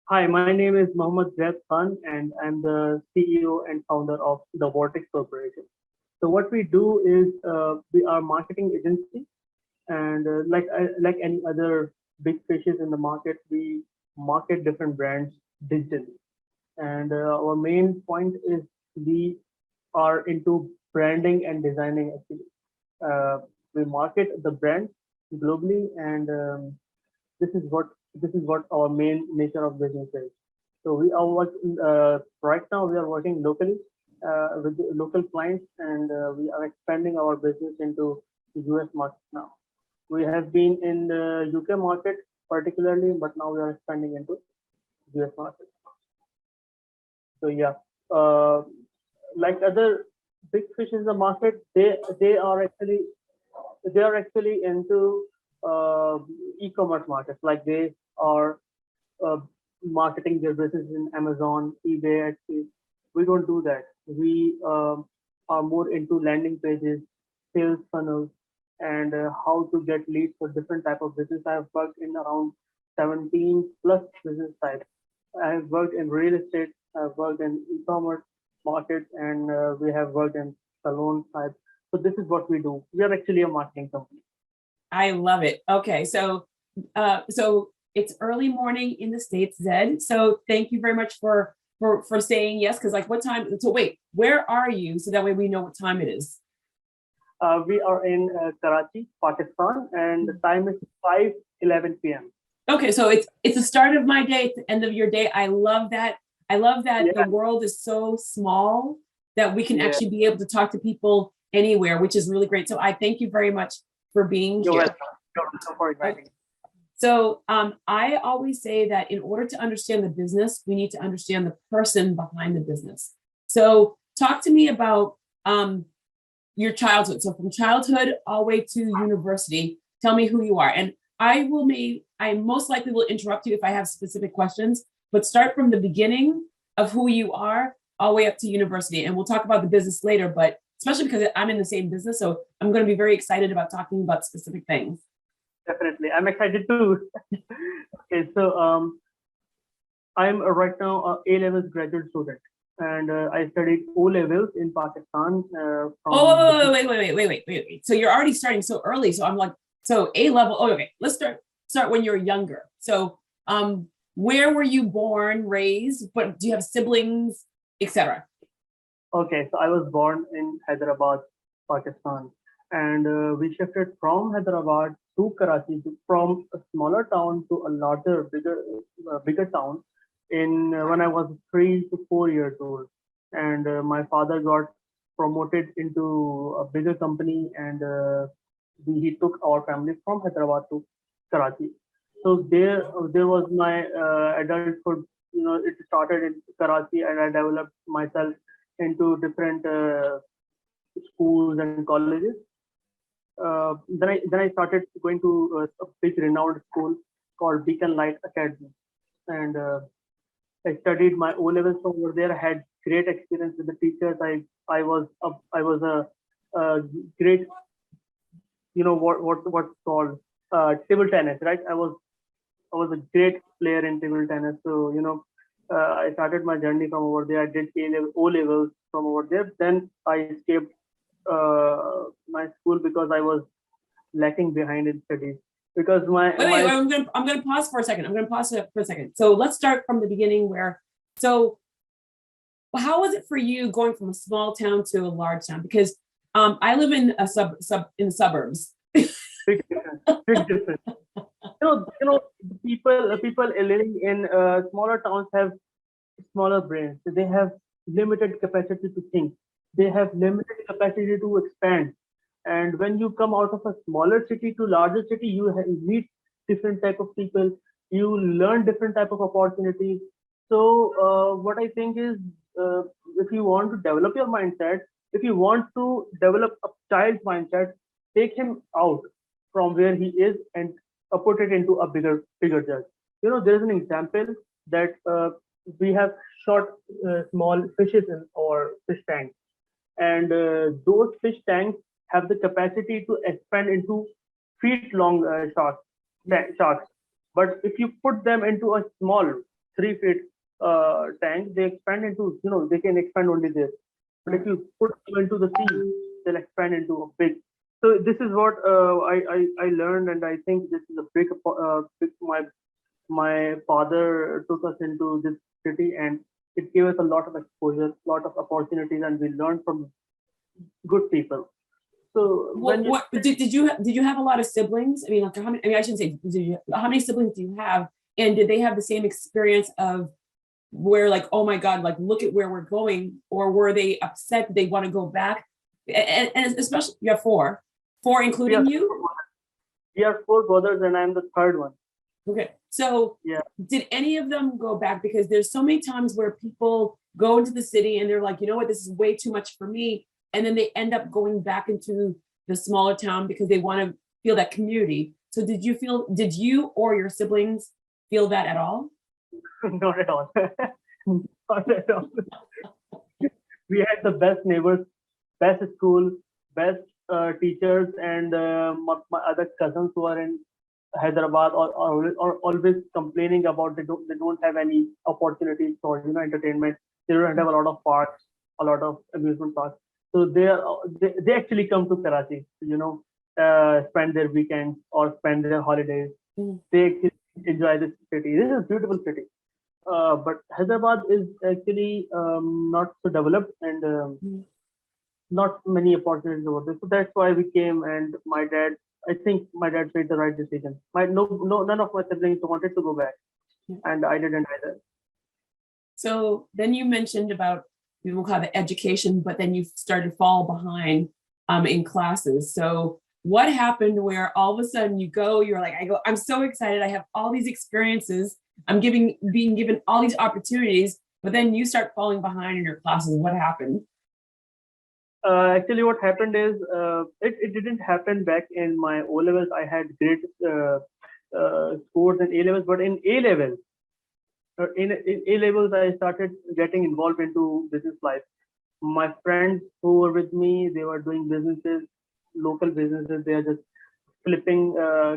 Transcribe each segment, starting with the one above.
Hi, my name is Mohammed Zaid Khan, and I'm the CEO and founder of the Vortex Corporation. So what we do is we are marketing agency, and like any other big fishes in the market, we market different brands digitally. And our main point is we are into branding and designing actually. Uh, we market the brand globally, and this is what this is what our main nature of business is. So we are working right now. We are working locally with the local clients, and we are expanding our business into the US market now. We have been in the UK market particularly, but now we are expanding into US market. So yeah, uh, like other big fish in the market, they are actually into uh, e-commerce markets. Like they are uh, marketing their business in Amazon, eBay, Etsy. We don't do that. We are more into landing pages, sales funnels, and how to get leads for different type of business. I have worked in around 17 plus business types. I have worked in real estate. I've worked in e-commerce markets, and we have worked in salon type. So this is what we do. We are actually a marketing company. I love it. Okay, so it's early morning in the States, Zed. So thank you very much for saying yes. Because like, what time? So wait, where are you? So that way we know what time it is. We are in Karachi, Pakistan, and the time is 5:11 p.m. Okay, so it's the start of my day, it's the end of your day. I love that. I love that the Yeah, world is so small that we can yeah. actually be able to talk to people anywhere, which is really great. So I thank you very much for being You're here. welcome. You're welcome for inviting me. So I always say that in order to understand the business, we need to understand the person behind the business. So talk to me about your childhood. So from childhood all the way to university, tell me who you are. And I most likely will interrupt you if I have specific questions, but start from the beginning of who you are all the way up to university. And we'll talk about the business later, but especially because I'm in the same business. So I'm going to be very excited about talking about specific things. Definitely. I'm excited too. Okay, so I'm right now a A levels graduate student, and I studied O levels in Pakistan from the. Oh, wait. So you're already starting so early. So I'm like, so A level. Oh, okay. Let's start when you're younger. So where were you born, raised? But do you have siblings, etc.? Okay, so I was born in Hyderabad, Pakistan, and we shifted from Hyderabad to Karachi, from a smaller town to a larger, bigger town in when I was 3 to 4 years old, and my father got promoted into a bigger company, and he took our family from Hyderabad to Karachi. So there was my adulthood. It started in Karachi, and I developed myself into different schools and colleges. Then I started going to a big renowned school called Beacon Light Academy, and I studied my O levels from over there. I had great experience with the teachers. I was a great, what's called table tennis, right? I was a great player in table tennis. So I started my journey from over there. I did A level, O levels from over there. Then I escaped my school because I was lacking behind in studies. Because Wait. I'm gonna pause for a second. I'm gonna pause for a second. So let's start from the beginning. So how was it for you going from a small town to a large town? Because I live in a in the suburbs. big difference, big difference. People living in smaller towns have smaller brains. They have limited capacity to think. They have limited capacity to expand. And when you come out of a smaller city to larger city, you meet different type of people. You learn different type of opportunities. So what I think is, uh, if you want to develop your mindset, if you want to develop a child's mindset, take him out from where he is and put it into a bigger judge. There is an example that we have shot small fishes in our fish tank, and those fish tanks have the capacity to expand into feet long sharks. But if you put them into a small 3 feet tank, they expand into, they can expand only this. But if you put them into the sea, they'll expand into a big. So this is what I learned, and I think this is a big my father took us into this city, and it gave us a lot of exposure, lot of opportunities, and we learned from good people. So when you Did you have a lot of siblings? I mean, like how many? I mean, I shouldn't say. How many siblings do you have? And did they have the same experience of where, like, oh my God, like look at where we're going, or were they upset? They want to go back? And especially you have four including you. We are 4 brothers, and I'm the third one. Okay, so yeah, did any of them go back? Because there's so many times where people go into the city and they're like, you know what, this is way too much for me. And then they end up going back into the smaller town because they want to feel that community. So did you or your siblings feel that at all? Not at all. Not at all. We had the best neighbors, best school, best teachers, and my other cousins who are in Hyderabad are always complaining about they don't have any opportunities for entertainment. They don't have a lot of parks, a lot of amusement parks. So they actually come to Karachi, spend their weekends or spend their holidays. They actually enjoy this city. This is a beautiful city. But Hyderabad is actually not so developed, and not many opportunities over there. So that's why we came. And I think my dad made the right decision. None of my siblings wanted to go back, and I didn't either. So then you mentioned about, we'll call it education, but then you started to fall behind in classes. So what happened where all of a sudden you're like, I'm so excited. I have all these experiences. I'm being given all these opportunities, but then you start falling behind in your classes. What happened? Actually, what happened is it didn't happen back in my O levels. I had great scores in A levels, but in A levels, in A levels, I started getting involved into business life. My friends who were with me, they were doing businesses, local businesses. They are just flipping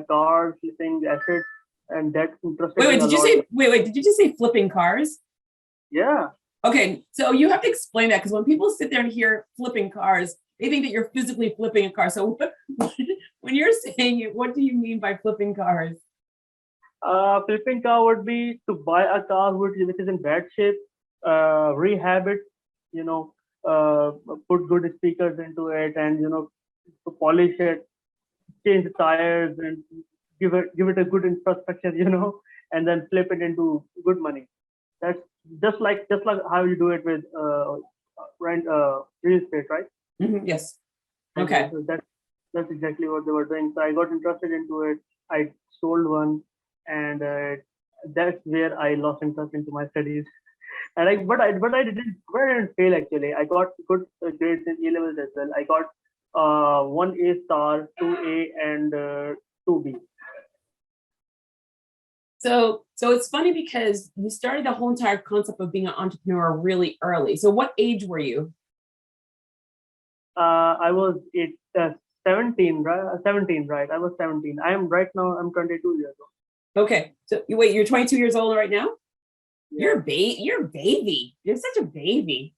cars, flipping assets, and that interested me a lot. Wait, did you just say flipping cars? Yeah. Okay, so you have to explain that, because when people sit there and hear flipping cars, they think that you're physically flipping a car. So when you're saying it, what do you mean by flipping cars? Flipping car would be to buy a car which is in bad shape, rehab it, put good speakers into it, and polish it, change the tires, and give it a good infrastructure, and then flip it into good money. That's just like how you do it with rent real estate, right? Mm-hmm, yes. Okay. So that's exactly what they were doing. So I got interested into it. I sold one, and that's where I lost interest into my studies. And I didn't fail actually. I got good grades in A levels as well. I got 1A star, 2A, and 2B. So it's funny because you started the whole entire concept of being an entrepreneur really early. So what age were you? I was 17, right? 17, right? I was 17. I'm 22 years old. Okay. So wait, you're 22 years old right now? Yeah. You're a baby. You're such a baby.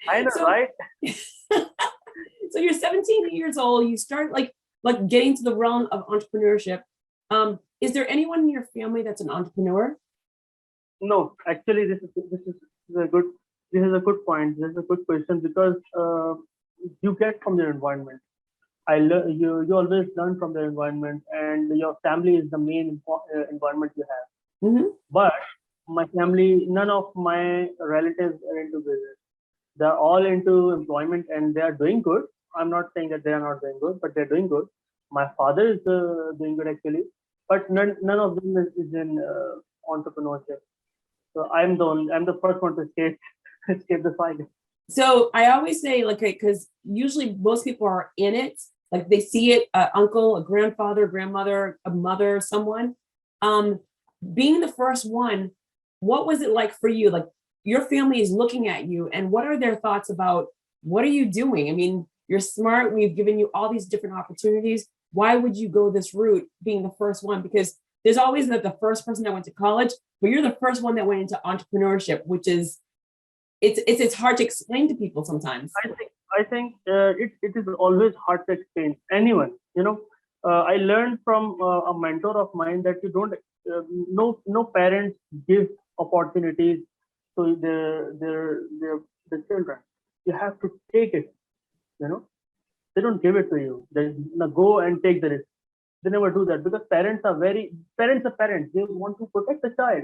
I know, right? So you're 17 years old. You start like getting to the realm of entrepreneurship. Is there anyone in your family that's an entrepreneur? No, actually, this is a good point. This is a good question, because you get from your environment. You always learn from the environment, and your family is the main environment you have. Mm-hmm. But my family, none of my relatives are into business. They're all into employment, and they are doing good. I'm not saying that they are not doing good, but they're doing good. My father is doing good actually, but none of them is in entrepreneurship. So I'm the first one to escape the cycle. So I always say, like, because usually most people are in it, like they see it, uncle, a grandfather, grandmother, a mother, someone. Being the first one, what was it like for you? Like, your family is looking at you, and what are their thoughts about what are you doing? I mean, you're smart. We've given you all these different opportunities. Why would you go this route being the first one? Because there's always the first person that went to college, but you're the first one that went into entrepreneurship, which is it's hard to explain to people sometimes. I think it is always hard to explain anyone. I learned from a mentor of mine that you don't no parents give opportunities to their children. You have to take it. You know, they don't give it to you. They go and take the risk. They never do that because parents are parents. They want to protect the child.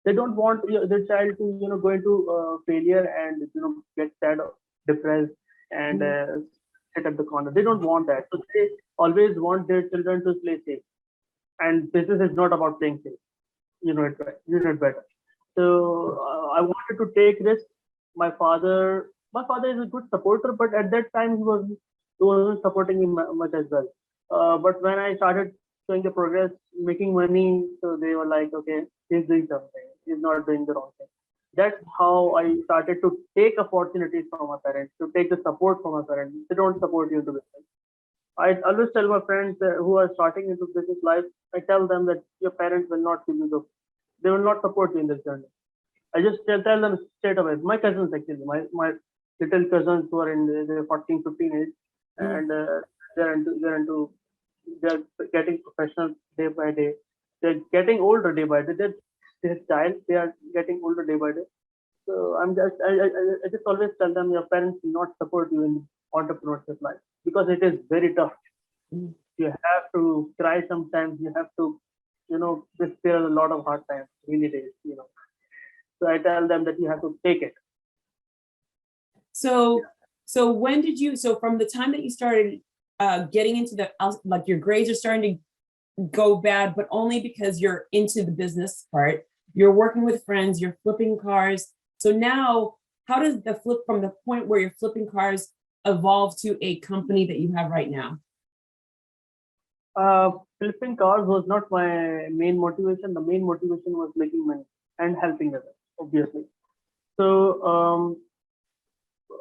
They don't want their child to go into failure and get sad or depressed and sit at the corner. They don't want that. So they always want their children to play safe. And business is not about playing safe. You know it right. You know it better. So I wanted to take risks. My father is a good supporter, but at that time he wasn't supporting me much as well. But when I started showing the progress, making money, so they were like, okay, he's doing something. He's not doing the wrong thing. That's how I started to take opportunities from my parents, to take the support from my parents. They don't support you into business. I always tell my friends who are starting into business life, I tell them that your parents will not give you they will not support you in this journey. I just tell them straight away. My cousins actually, my little cousins who are in their 14, 15 age, and they're getting professional day by day. They're getting older day by day. They're child. They are getting older day by day. So I just always tell them your parents will not support you in entrepreneurship life because it is very tough. Mm. You have to cry sometimes. You have to, just there are a lot of hard times, really days. So I tell them that you have to take it. So, so when did you? So from the time that you started getting into like your grades are starting to go bad, but only because you're into the business part. You're working with friends. You're flipping cars. So now, how does the flip from the point where you're flipping cars evolve to a company that you have right now? Flipping cars was not my main motivation. The main motivation was making money and helping others, obviously. So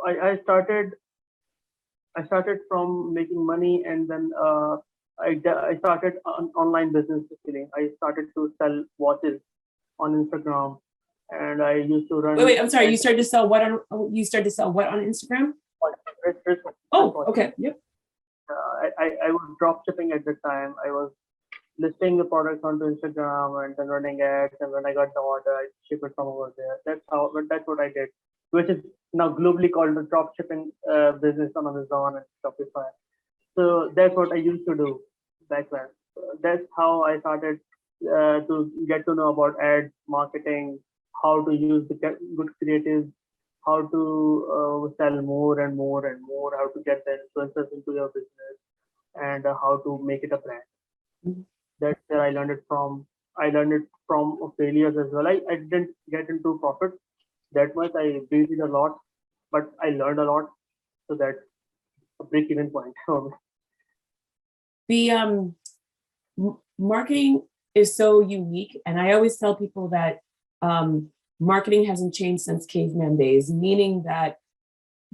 I started from making money, and then I started an online business. Actually, I started to sell watches on Instagram, and I used to run. Wait, I'm sorry. You started to sell what on? You started to sell what on Instagram? Oh, okay. Yep. I was drop shipping at the time. I was listing the products onto Instagram and then running ads. And when I got the order, I ship it from over there. That's what I did, which is now globally called the drop shipping business on Amazon and Shopify. So that's what I used to do back then. That's how I started to get to know about ads, marketing, how to use the good creatives, how to sell more and more and more, how to get the influencers into your business, and how to make it a brand. Mhm. That's where I learned it from. I learned it from failures as well. I didn't get into profit that much. I built it a lot, but I learned a lot. So that's a break even point. The marketing is so unique, and I always tell people that marketing hasn't changed since caveman days, meaning that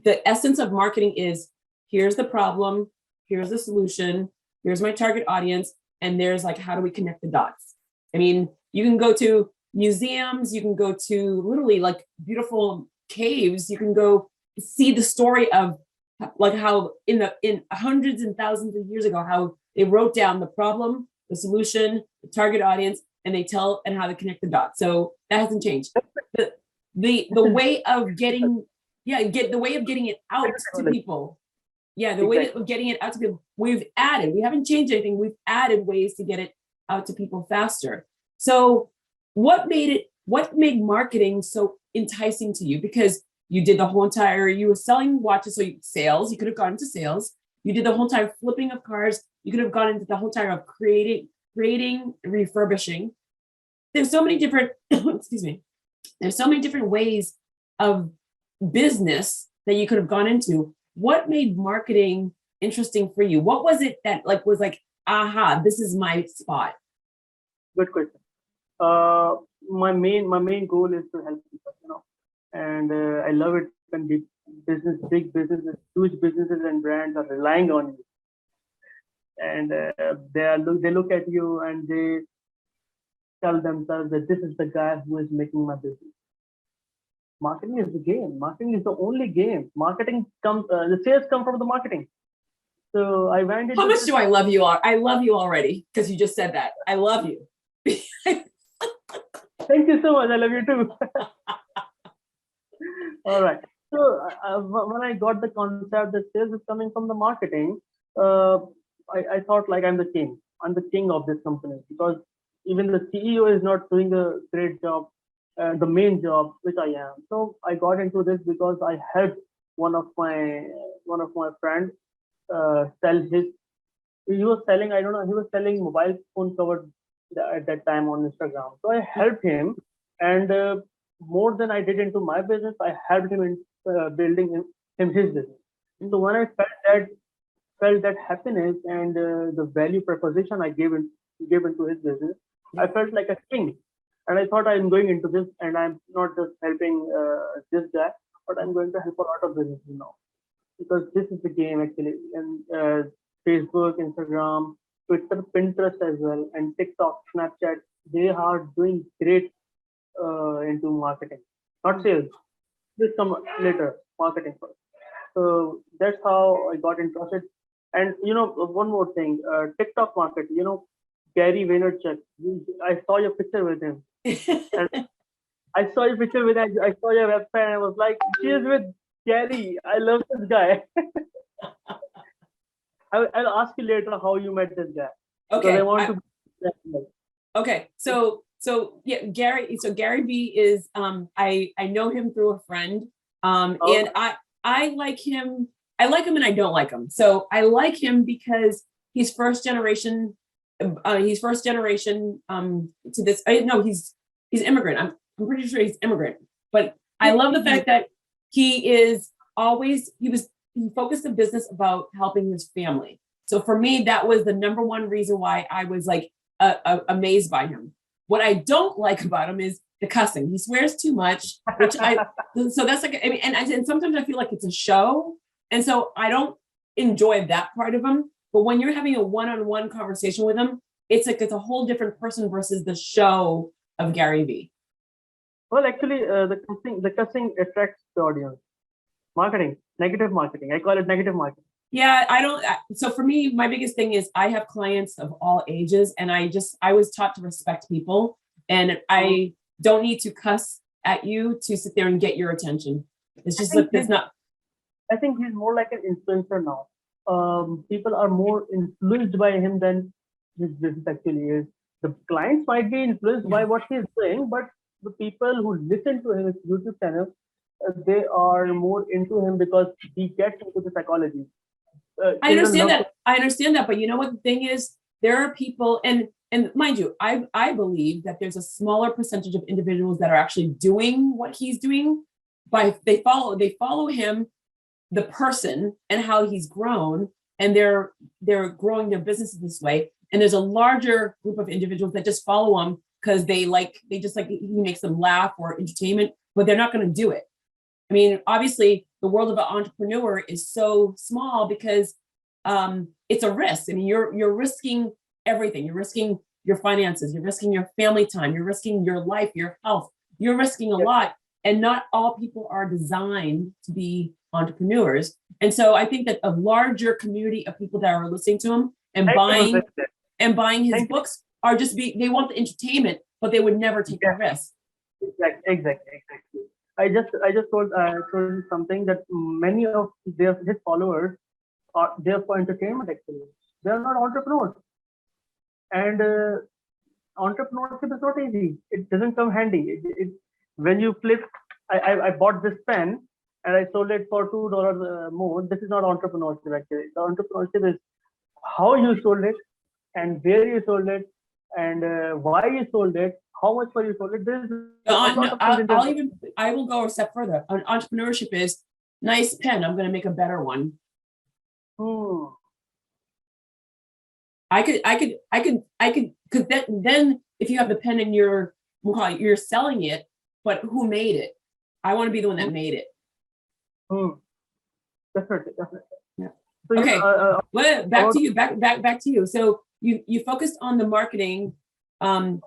the essence of marketing is here's the problem, here's the solution, here's my target audience, and there's like how do we connect the dots. I mean, you can go to museums, you can go to literally like beautiful caves, you can go see the story of like how in hundreds and thousands of years ago how they wrote down the problem, the solution, the target audience, and they tell and how to connect the dots. So that hasn't changed. The way of getting the way of getting it out to people. Yeah, the way of getting it out to people. We haven't changed anything. We've added ways to get it out to people faster. So what made marketing so enticing to you? Because you did the whole entire, you were selling watches, so sales, you could have gone into sales. You did the whole entire flipping of cars. You could have gone into the whole entire of creating, refurbishing. There's so many different, excuse me, there's so many different ways of business that you could have gone into. What made marketing interesting for you? What was it that was like, aha, this is my spot? Good question. My main goal is to help people, and I love it when big businesses, huge businesses and brands are relying on you, and they look at you and tell themselves that this is the guy who is making my business. Marketing is the game. Marketing is the only game. Marketing comes, the sales come from the marketing. So I went How into much this. do I love you? I love you already because you just said that. I love you. Thank you so much. I love you too. All right. So when I got the concept that sales is coming from the marketing, uh, I thought like I'm the king. I'm the king of this company because even the CEO is not doing a great job, the main job which I am. So I got into this because I helped one of my one of my friends sell his. He was selling, I don't know, he was selling mobile phone covers at that time on Instagram. So I helped him, and more than I did into my business, I helped him in building him his business. So when I felt that happiness and the value proposition I gave into his business, I felt like a king. And I thought I'm going into this, and I'm not just helping this guy, but I'm going to help a lot of businesses now because this is the game actually. And Facebook, Instagram, Twitter, Pinterest as well, and TikTok, Snapchat, they are doing great into marketing, not sales. This come later, marketing first. So that's how I got interested. And one more thing, TikTok market. Gary Vaynerchuk. I saw your picture with him, and I saw your picture with. I saw your website, and I was like, she is with Gary. I love this guy. I'll ask you later how you met this guy. Okay. I want to. Okay. So yeah, Gary. So Gary V is I know him through a friend. And I like him. I like him and I don't like him. So I like him because he's first generation. He's first generation to this. No, he's immigrant. I'm pretty sure he's immigrant. But I love the fact that he focused the business about helping his family. So for me, that was the number one reason why I was like amazed by him. What I don't like about him is the cussing. He swears too much, so that's like, I mean, and sometimes I feel like it's a show. And so I don't enjoy that part of him. But when you're having a one-on-one conversation with him, it's like it's a whole different person versus the show of Gary Vee. Well, actually, the cussing attracts the audience. Marketing, negative marketing. I call it negative marketing. Yeah, so for me, my biggest thing is I have clients of all ages, and I was taught to respect people, and I don't need to cuss at you to sit there and get your attention. It's just like it's not. I think he's more like an influencer now. People are more influenced by him than his business actually is. The clients might be influenced by what he's doing, but the people who listen to his YouTube channel, they are more into him because he gets into the psychology. I understand that, but you know what the thing is? There are people, and mind you, I believe that there's a smaller percentage of individuals that are actually doing what he's doing. They follow him, the person, and how he's grown, and they're growing their businesses this way. And there's a larger group of individuals that just follow him because they just like he makes them laugh or entertainment, but they're not going to do it. I mean, obviously, the world of an entrepreneur is so small because it's a risk. I mean, you're risking everything. You're risking your finances. You're risking your family time. You're risking your life, your health. You're risking a lot. And not all people are designed to be entrepreneurs. And so I think that a larger community of people that are listening to him and buying his books are just they want the entertainment, but they would never take a risk. Exactly. I just told you something that many of his followers are there for entertainment. Actually, they are not entrepreneurs, and entrepreneurship is not easy. It doesn't come handy. When you flip, I bought this pen and I sold it for $2 more. This is not entrepreneurship actually. The entrepreneurship is how you sold it and where you sold it and why you sold it, how much for you sold it. I will go a step further. Entrepreneurship is nice pen. I'm going to make a better one. I could, because then if you have the pen and you're selling it, but who made it? I want to be the one that made it. Definitely. Yeah. So okay. Back to you. So you focused on the marketing and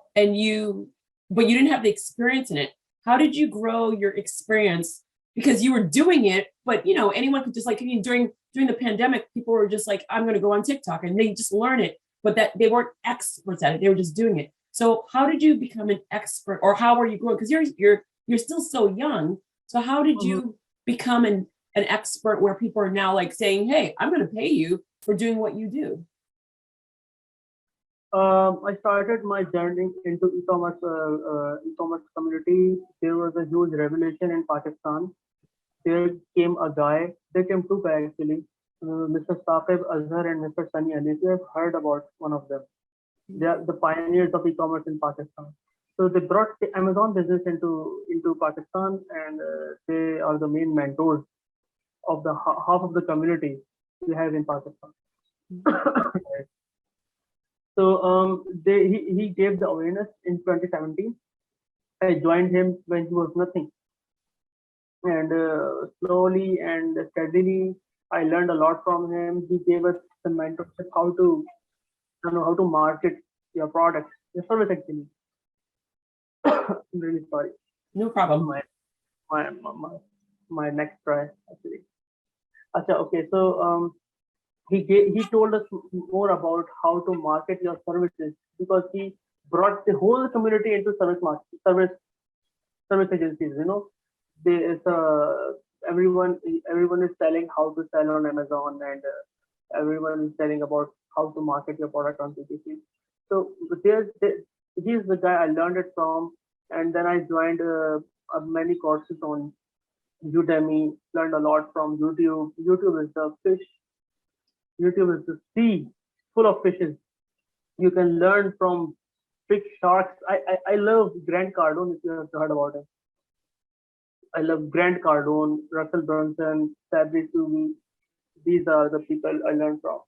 but you didn't have the experience in it. How did you grow your experience? Because you were doing it, but anyone could just during the pandemic, people were just like, I'm going to go on TikTok, and they just learn it, but that they weren't experts at it. They were just doing it. So how did you become an expert, or how are you growing? Because you're still so young. So how did you become an expert where people are now like saying, hey, I'm going to pay you for doing what you do? I started my journey into e-commerce community. There was a huge revolution in Pakistan. There came a guy. There came two guys actually, Mr. Saqib Azhar and Mr. Sunny Ali. If you have heard about one of them, they are the pioneers of e-commerce in Pakistan. So they brought the Amazon business into Pakistan, and they are the main mentors of the half of the community we have in Pakistan. So he gave the awareness in 2017. I joined him when he was nothing, and slowly and steadily, I learned a lot from him. He gave us the mentorship how to market your product, your service actually. I'm really sorry. No problem. My next try actually. Acha, okay, so he told us more about how to market your services, because he brought the whole community into service agencies. They is everyone is telling how to sell on Amazon, and everyone is telling about how to market your product on PPC. So he's the guy I learned it from, and then I joined many courses on Udemy, learned a lot from YouTube. YouTube is the fish. YouTube is the sea full of fishes. You can learn from big sharks. I love Grant Cardone, if you have heard about him. I love Grant Cardone, Russell Brunson, Sabri Suvi. These are the people I learned from.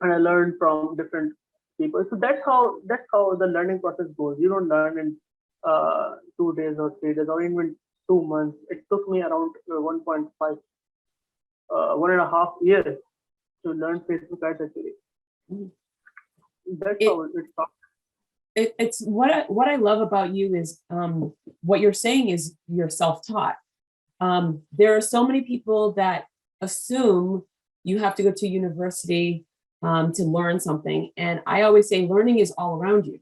And I learned from different people. So that's how the learning process goes. You don't learn in 2 days or 3 days or even 2 months. It took me around 1.5, 1.5 years to learn Facebook ads actually. That's how it started. It's what I love about you is what you're saying is you're self-taught. There are so many people that assume you have to go to university to learn something, and I always say learning is all around you.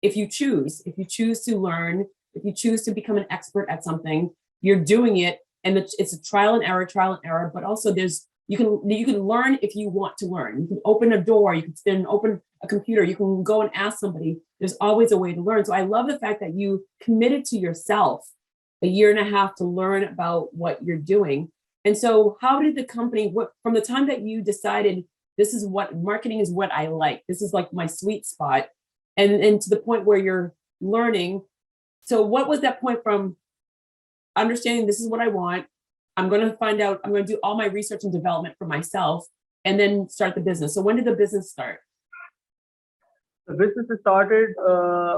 If you choose to learn, if you choose to become an expert at something, you're doing it, and it's a trial and error. But also you can learn if you want to learn. You can open a door, you can then open a computer, you can go and ask somebody. There's always a way to learn. So I love the fact that you committed to yourself a year and a half to learn about what you're doing. And so how did the company, from the time that you decided this is what marketing is, what I like, this is like my sweet spot, and to the point where you're learning. So what was that point from understanding this is what I want, I'm going to find out, I'm going to do all my research and development for myself, and then start the business? So when did the business start? The business started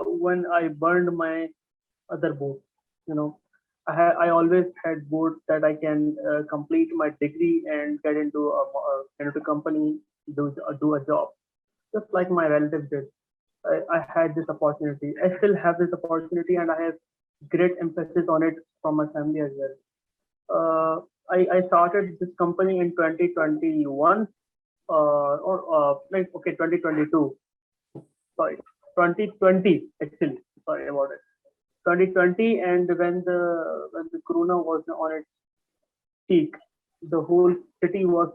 when I burned my other board. I always had board that I can complete my degree and get into a company, do a job, just like my relatives did. I had this opportunity. I still have this opportunity, and I have great emphasis on it from my family as well. I started this company in 2021 2022. Sorry, 2020 actually. Sorry about it. 2020, and when the corona was on its peak, the whole city was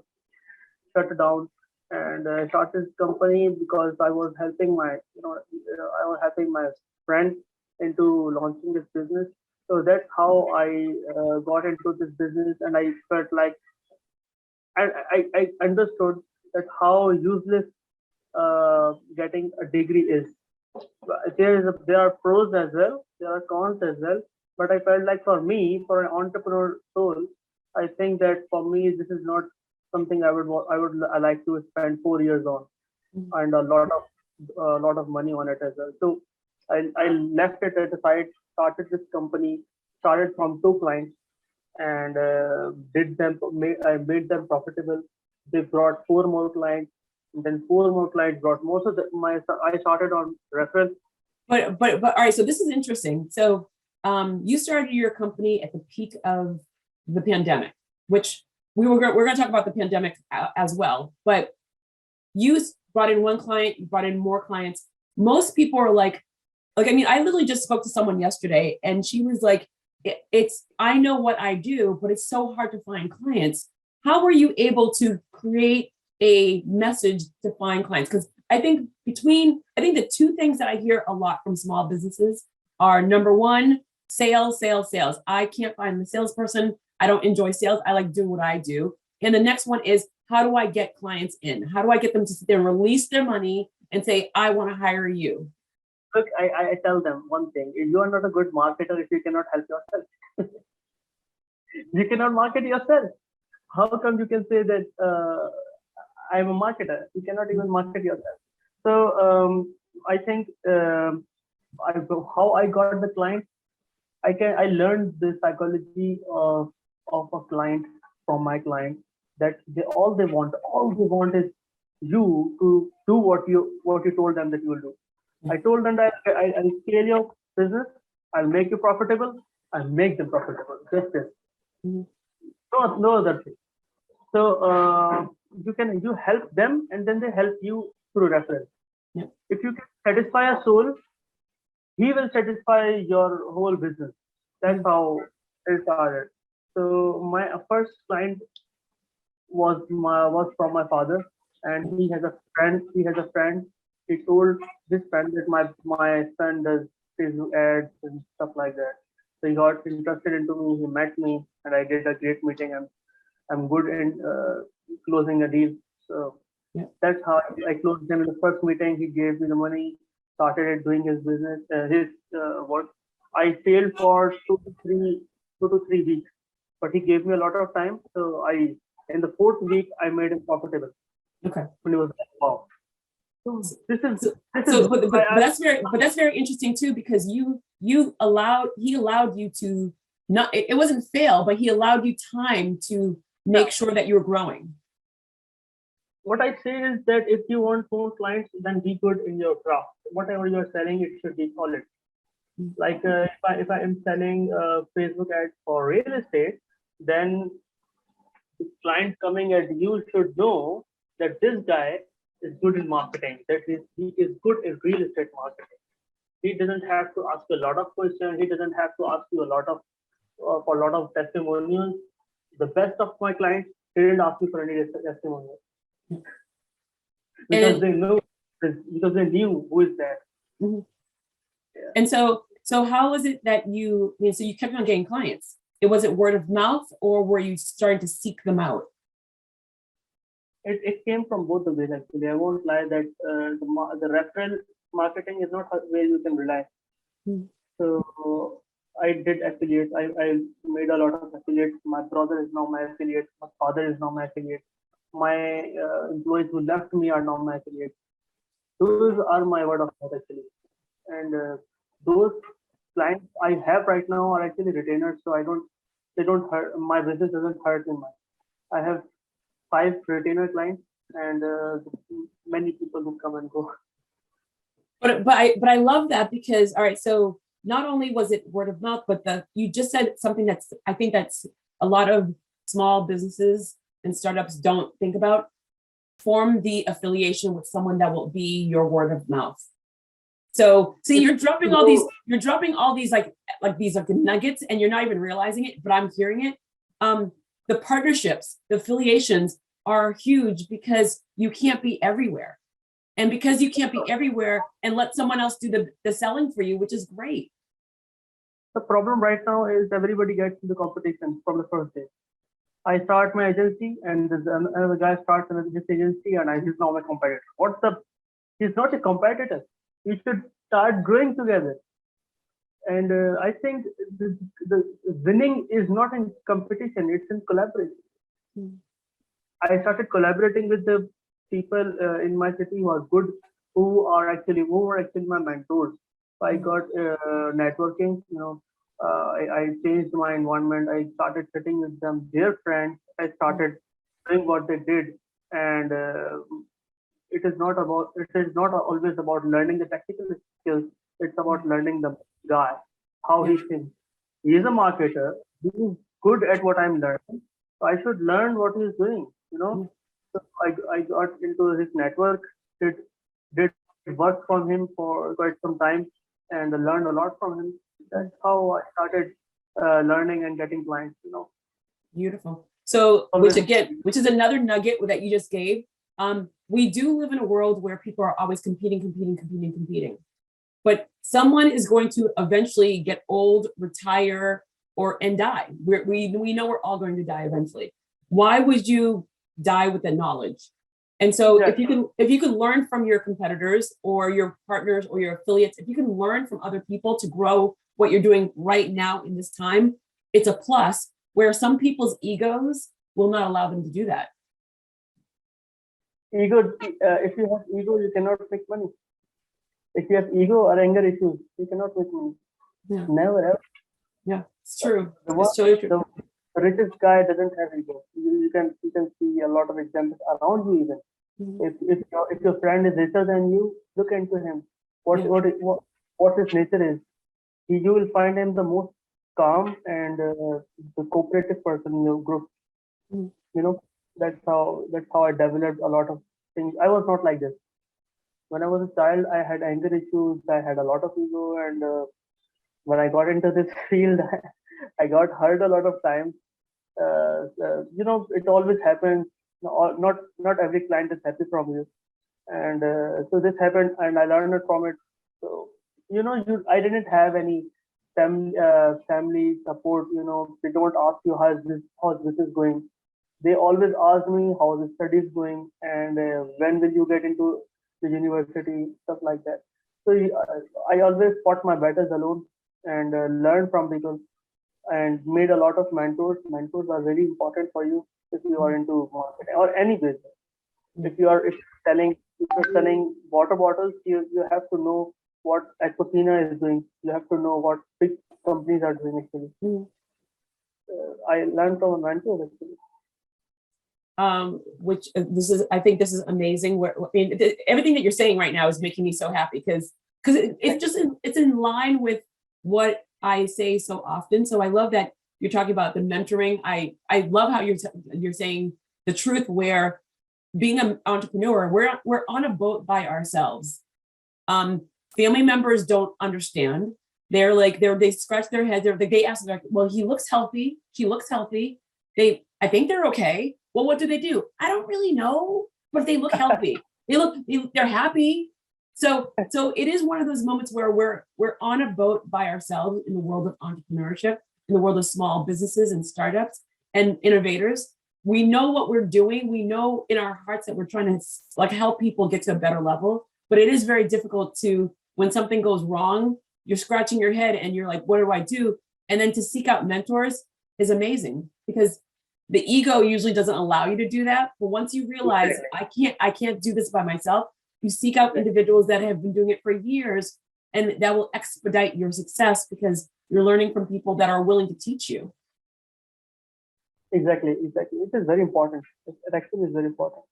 shut down, and I started this company because I was helping my friend into launching this business. So that's how I got into this business, and I felt like I understood that how useless getting a degree is. There are pros as well, there are cons as well, but I felt like for me, for an entrepreneur soul, I think that for me this is not something I would like to spend 4 years on, and a lot of money on it as well. So I left it at the side, started this company, started from 2 clients, and I made them profitable. They brought 4 more clients. And then 4 more clients brought. Most of I started on referral. But all right, so this is interesting. So you started your company at the peak of the pandemic, which we're going to talk about the pandemic as well. But you brought in one client, you brought in more clients. Most people are like, I mean, I literally just spoke to someone yesterday, and she was like, I know what I do, but it's so hard to find clients. How were you able to create a message to find clients? Because I think the two things that I hear a lot from small businesses are, number one, sales. I can't find the salesperson. I don't enjoy sales. I like doing what I do. And the next one is, how do I get clients in? How do I get them to sit there and release their money and say, I want to hire you? Look, I tell them one thing: you are not a good marketer if you cannot help yourself. You cannot market yourself. How come you can say that I'm a marketer? You cannot even market yourself. So I think how I got the client. I learned the psychology of a client from my client, that all they want is you to do what you told them that you will do. I told them that I'll scale your business, I'll make you profitable, I'll make them profitable. Just this. No other thing. So you help them, and then they help you through reference. Yeah. If you can satisfy a soul, he will satisfy your whole business. That's how it started. So my first client was from my father, and he has a friend. He told this friend that my son does Facebook ads and stuff like that. So he got interested into me. He met me, and I did a great meeting. I'm good in closing a deal. So yeah. That's how I closed him in the first meeting. He gave me the money, started doing his business, his work. I failed for 2 to 3 weeks, but he gave me a lot of time. So in the 4th week, I made him profitable. Okay. When he was like, wow. So that's very interesting too, because he allowed you to not, it wasn't fail, but he allowed you time to make sure that you were growing. What I say is that if you want more clients, then be good in your craft. Whatever you're selling, it should be solid. Like if I am selling Facebook ads for real estate, then the client coming at you should know that this guy is good in marketing, that he is good in real estate marketing. He doesn't have to ask a lot of questions. He doesn't have to ask you a lot of testimonials. The best of my clients didn't ask me for any testimonials because they knew who is that. Mm-hmm. Yeah. And so how was it that you kept on getting clients? Was it word of mouth, or were you starting to seek them out? It came from both the ways, actually. I won't lie that the referral marketing is not where you can rely. So I did affiliates. I made a lot of affiliates. My brother is now my affiliate. My father is now my affiliate. My employees who left me are now my affiliates. Those are my word of mouth, actually. And those clients I have right now are actually retainers, so they don't hurt. My business doesn't hurt in much. I have 5 retainer clients and many people who come and go. But I love that, because all right, so not only was it word of mouth, but you just said something I think that's a lot of small businesses and startups don't think about. Form the affiliation with someone that will be your word of mouth. So see, you're dropping all these like these like nuggets, and you're not even realizing it, but I'm hearing it. The partnerships, the affiliations are huge, because you can't be everywhere. And because you can't be everywhere, and let someone else do the selling for you, which is great. The problem right now is everybody gets into competition from the first day. I start my agency, and another guy starts his agency, and he's now my competitor. He's not a competitor. We should start growing together. And I think the winning is not in competition, it's in collaboration. I started collaborating with the people in my city who are good, who were actually my mentors. So I got networking, I changed my environment. I started sitting with them, their friends. I started doing what they did, and it is not always about learning the technical skills. It's about learning the guy, how Yeah. he thinks. He is a marketer. He is good at what I'm learning. So I should learn what he's doing. Yeah. So I got into his network, did did work from him for quite some time, and learned a lot from him. That's how I started learning and getting clients. Beautiful. So, Always. which is another nugget that you just gave. We do live in a world where people are always competing. But someone is going to eventually get old, retire, and die. We know we're all going to die eventually. Why would you die with the knowledge? And so if you can learn from your competitors or your partners or your affiliates, if you can learn from other people to grow what you're doing right now in this time, it's a plus, where some people's egos will not allow them to do that. If you have ego, you cannot make money. If you have ego or anger issues, you cannot make money. Yeah. Never ever. Yeah, it's true. It's totally true. The richest guy doesn't have ego. You can see a lot of examples around you even. Mm-hmm. If your friend is richer than you, look into him. What his nature is. You will find him the most calm and the cooperative person in your group. Mm-hmm. That's how I developed a lot of things. I was not like this. When I was a child, I had anger issues. I had a lot of ego, and when I got into this field, I got hurt a lot of times. It always happens. Not every client is happy from you, and so this happened, and I learned it from it. So I didn't have any family support. They don't ask you how's this is going. They always ask me how the study is going and when will you get into the university, stuff like that. So I always fought my battles alone and learned from people and made a lot of mentors. Mentors are very important for you if you are into marketing or any business. If you're selling water bottles, you have to know what Aquafina is doing. You have to know what big companies are doing actually. I learned from a mentor actually. Which I think this is amazing. Everything that you're saying right now is making me so happy because it's in line with what I say so often. So I love that you're talking about the mentoring. I love how you're saying the truth, where being an entrepreneur, we're on a boat by ourselves. Family members don't understand. They scratch their heads. They ask, well, he looks healthy. She looks healthy. I think they're okay. Well, what do? I don't really know, but they look healthy. They're happy. So it is one of those moments where we're on a boat by ourselves in the world of entrepreneurship, in the world of small businesses and startups and innovators. We know what we're doing. We know in our hearts that we're trying to help people get to a better level, but it is very difficult when something goes wrong, you're scratching your head and you're like, what do I do? And then to seek out mentors is amazing, because the ego usually doesn't allow you to do that. But once you realize I can't do this by myself, you seek out individuals that have been doing it for years, and that will expedite your success because you're learning from people that are willing to teach you. Exactly. It is very important. It actually is very important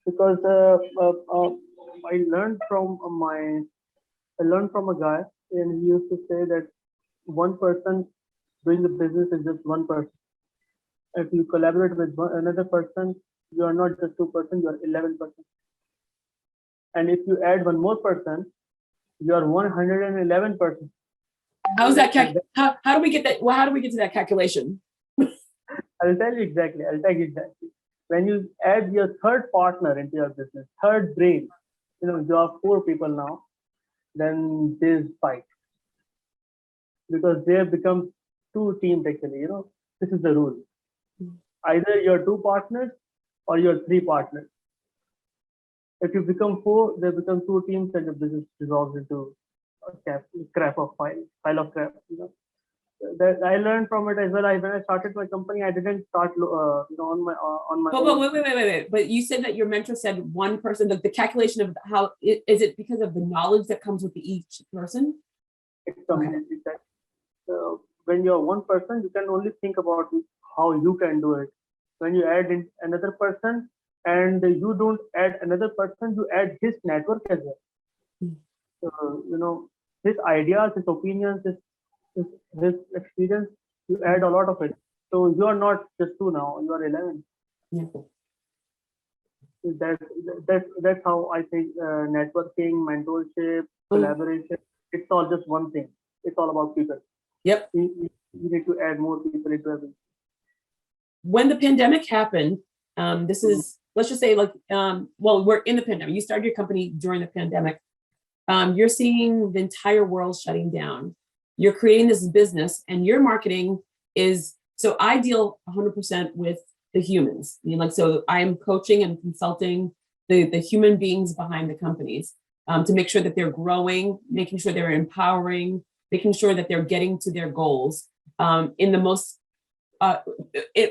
because I learned from a guy, and he used to say that one person doing the business is just one person. If you collaborate with another person, you are not just 2%, you are 11%. And if you add one more person, you are 111%. How's that? How do we get that? Well, how do we get to that calculation? I'll tell you exactly. When you add your third partner into your business, third brain, you have 4 people now, then there's fight. Because there becomes 2 teams actually, this is the rule. Either you're 2 partners or you're 3 partners. If you become 4, there become 2 teams and the business dissolves into a scrap of pile of crap. That I learned from it as well. When I started my company, I didn't start on my But wait. But you said that your mentor said one person. The calculation of how is it because of the knowledge that comes with each person? It's completely that. So when you're one person, you can only think about how you can do it. When you add in another person, and you don't add another person, you add his network as well. So, his ideas, his opinions, his experience, you add a lot of it. So you are not just two now, you are 11. Yeah. That, that's how I think networking, mentorship, collaboration, it's all just one thing. It's all about people. Yep. You need to add more people into everything. When the pandemic happened, this is, let's just say like, well, we're in the pandemic. You started your company during the pandemic. You're seeing the entire world shutting down. You're creating this business and your marketing is, so I deal 100% with the humans. I mean, like, so I am coaching and consulting the human beings behind the companies to make sure that they're growing, making sure they're empowering, making sure that they're getting to their goals in the most,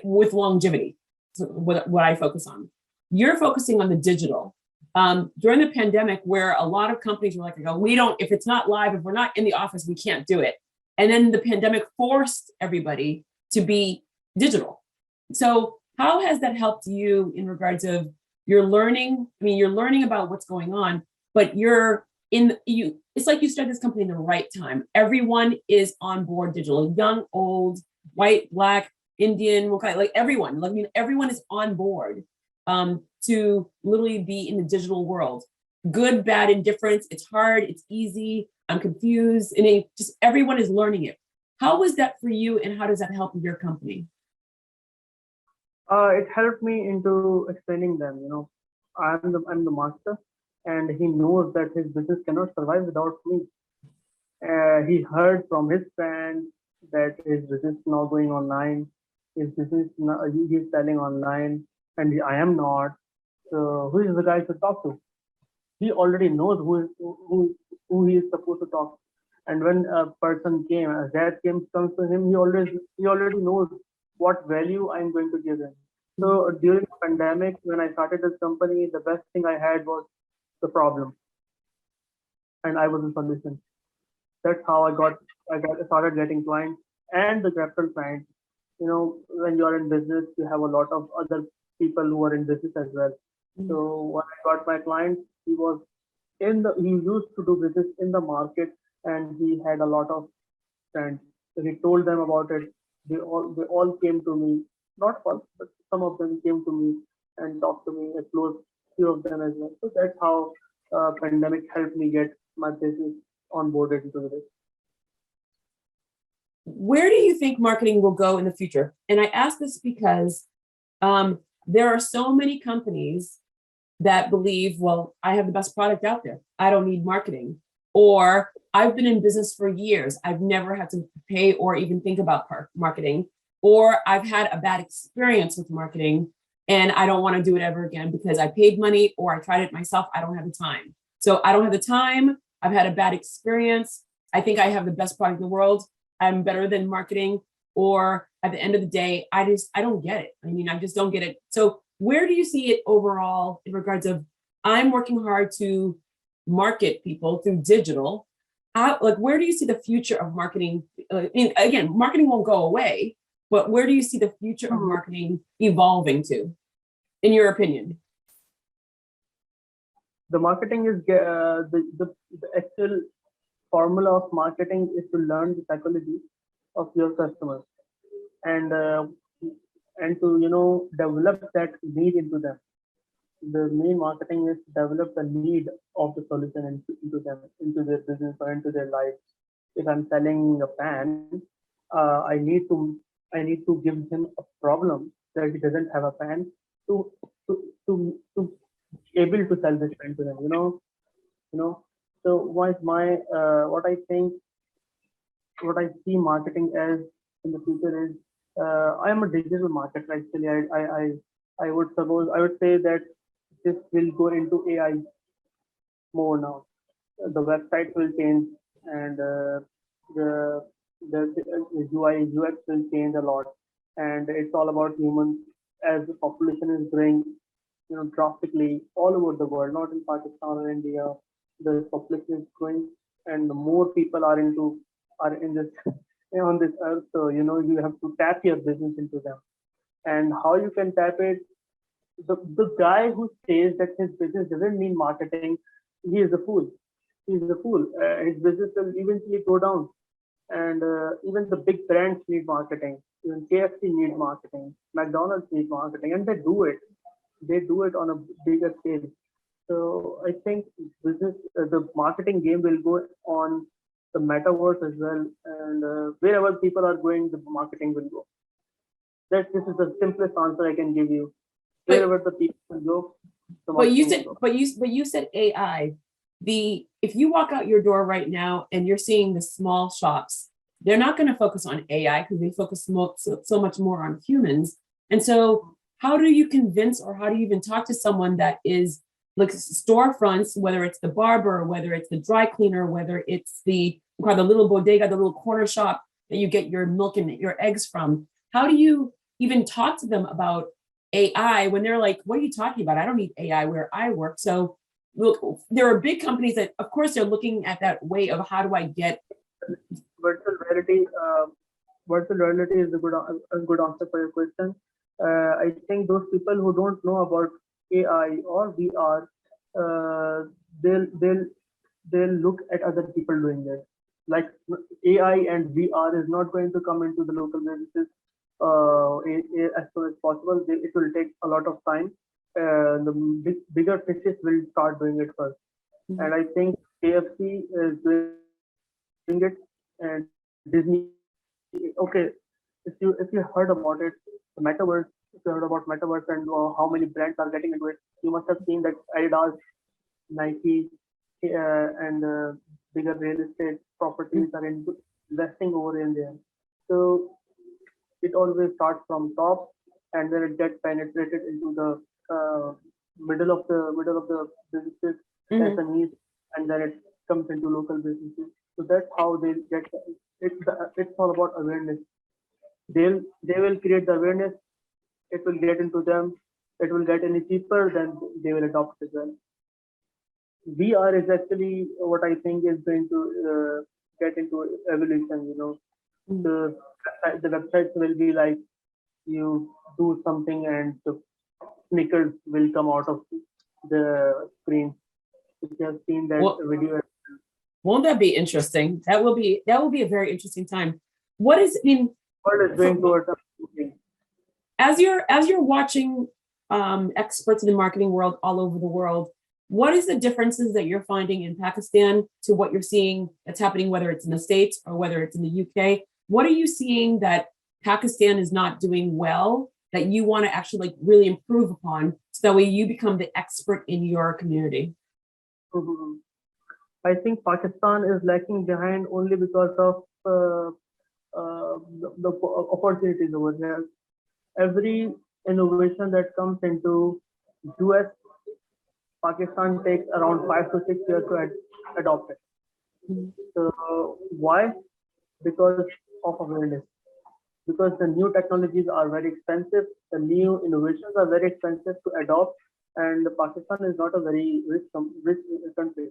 with longevity, so what I focus on. You're focusing on the digital. During the pandemic, where a lot of companies were like, we don't, if it's not live, if we're not in the office, we can't do it. And then the pandemic forced everybody to be digital. So how has that helped you in regards of you're learning? I mean, you're learning about what's going on, but it's like you started this company in the right time. Everyone is on board digital, young, old, white, black, Indian, like everyone. I mean, everyone is on board to literally be in the digital world. Good, bad, indifference. It's hard. It's easy. I'm confused. And just everyone is learning it. How was that for you, and how does that help your company? It helped me into explaining them. I'm the master, and he knows that his business cannot survive without me. He heard from his friends that his business is now going online. His business he's selling online, and I am not. So who is the guy to talk to? He already knows who he is supposed to talk to. And when a person came, a Zaid comes to him, he already knows what value I'm going to give him. So during the pandemic, when I started this company, the best thing I had was the problem, and I was the solution. That's how I started getting clients and the referral clients. When you are in business, you have a lot of other people who are in business as well. So when I got my clients, he used to do business in the market, and he had a lot of friends. So he told them about it. They all came to me, not all, but some of them came to me and talked to me. I closed few of them as well. So that's how pandemic helped me get my business onboarded into this. Where do you think marketing will go in the future? And I ask this because there are so many companies that believe, well, I have the best product out there. I don't need marketing. Or I've been in business for years. I've never had to pay or even think about marketing. Or I've had a bad experience with marketing and I don't want to do it ever again because I paid money or I tried it myself. I don't have the time. So I don't have the time. I've had a bad experience. I think I have the best product in the world. I'm better than marketing. Or at the end of the day, I don't get it. I mean, I just don't get it. So where do you see it overall in regards of I'm working hard to market people through digital? Where do you see the future of marketing? Again, marketing won't go away, but where do you see the future of marketing evolving to, in your opinion? The marketing is the actual formula of marketing is to learn the psychology of your customers, and to develop that need into them. The main marketing is to develop the need of the solution into them, into their business or into their life. If I'm selling a fan, I need to give him a problem that he doesn't have a fan to to be able to sell this fan to them. You know. So what I see marketing as in the future is I am a digital marketer actually. I would say that this will go into AI more now. The website will change, and the the UI UX will change a lot, and it's all about humans as the population is growing, drastically all over the world, not in Pakistan or India. The population is growing, and the more people are in this on this earth. So you have to tap your business into them, and how you can tap it. the guy who says that his business doesn't need marketing, he is a fool. He is a fool. His business will eventually go down. And even the big brands need marketing. Even KFC need marketing. McDonald's need marketing, and they do it. They do it on a bigger scale. So I think business, the marketing game will go on the metaverse as well, and wherever people are going, the marketing will go. That this is the simplest answer I can give you. But Wherever the people will go, the but you marketing will said go. but you said AI. The if you walk out your door right now and you're seeing the small shops, they're not going to focus on AI because they focus so much more on humans. And so, how do you convince or how do you even talk to someone that is like storefronts, whether it's the barber, whether it's the dry cleaner, whether it's the little bodega, the little corner shop that you get your milk and your eggs from? How do you even talk to them about AI when they're like, what are you talking about? I don't need AI where I work. So look, there are big companies that, of course, they're looking at that way of how do I get. Virtual reality, virtual reality is a good answer for your question. I think those people who don't know about AI or VR, uh, they'll they'll they'll look at other people doing it. Like AI and VR is not going to come into the local businesses as soon as possible. It will take a lot of time. The bigger fishes will start doing it first, and I think KFC is doing it, and Disney. Okay, if you heard about it, the metaverse. If you heard about metaverse and how many brands are getting into it, you must have seen that Adidas, Nike, and bigger real estate properties are investing over in there. So it always starts from top, and then it gets penetrated into the middle of the businesses, Mhm. SMEs, and then it comes into local businesses. So that's how they get. It's all about awareness. They will create the awareness. It will get into them. It will get any cheaper, then they will adopt as well. VR is actually what I think is going to get into evolution. Mhm. The websites will be like you do something and the sneakers will come out of the screen. If you have seen that Well, video, won't that be interesting? That will be a very interesting time. What is I mean, the world is going for, towards something. as you're watching experts in the marketing world all over the world, what is the differences that you're finding in Pakistan to what you're seeing that's happening, whether it's in the States or whether it's in the UK? What are you seeing that Pakistan is not doing well that you want to actually like really improve upon so that way you become the expert in your community? Mhm. I think Pakistan is lacking behind only because of the opportunities over here. Every innovation that comes into US, Pakistan takes around 5 to 6 years to adopt it. Mhm. So why? Because of awareness. Because the new technologies are very expensive, the new innovations are very expensive to adopt, and Pakistan is not a very rich country.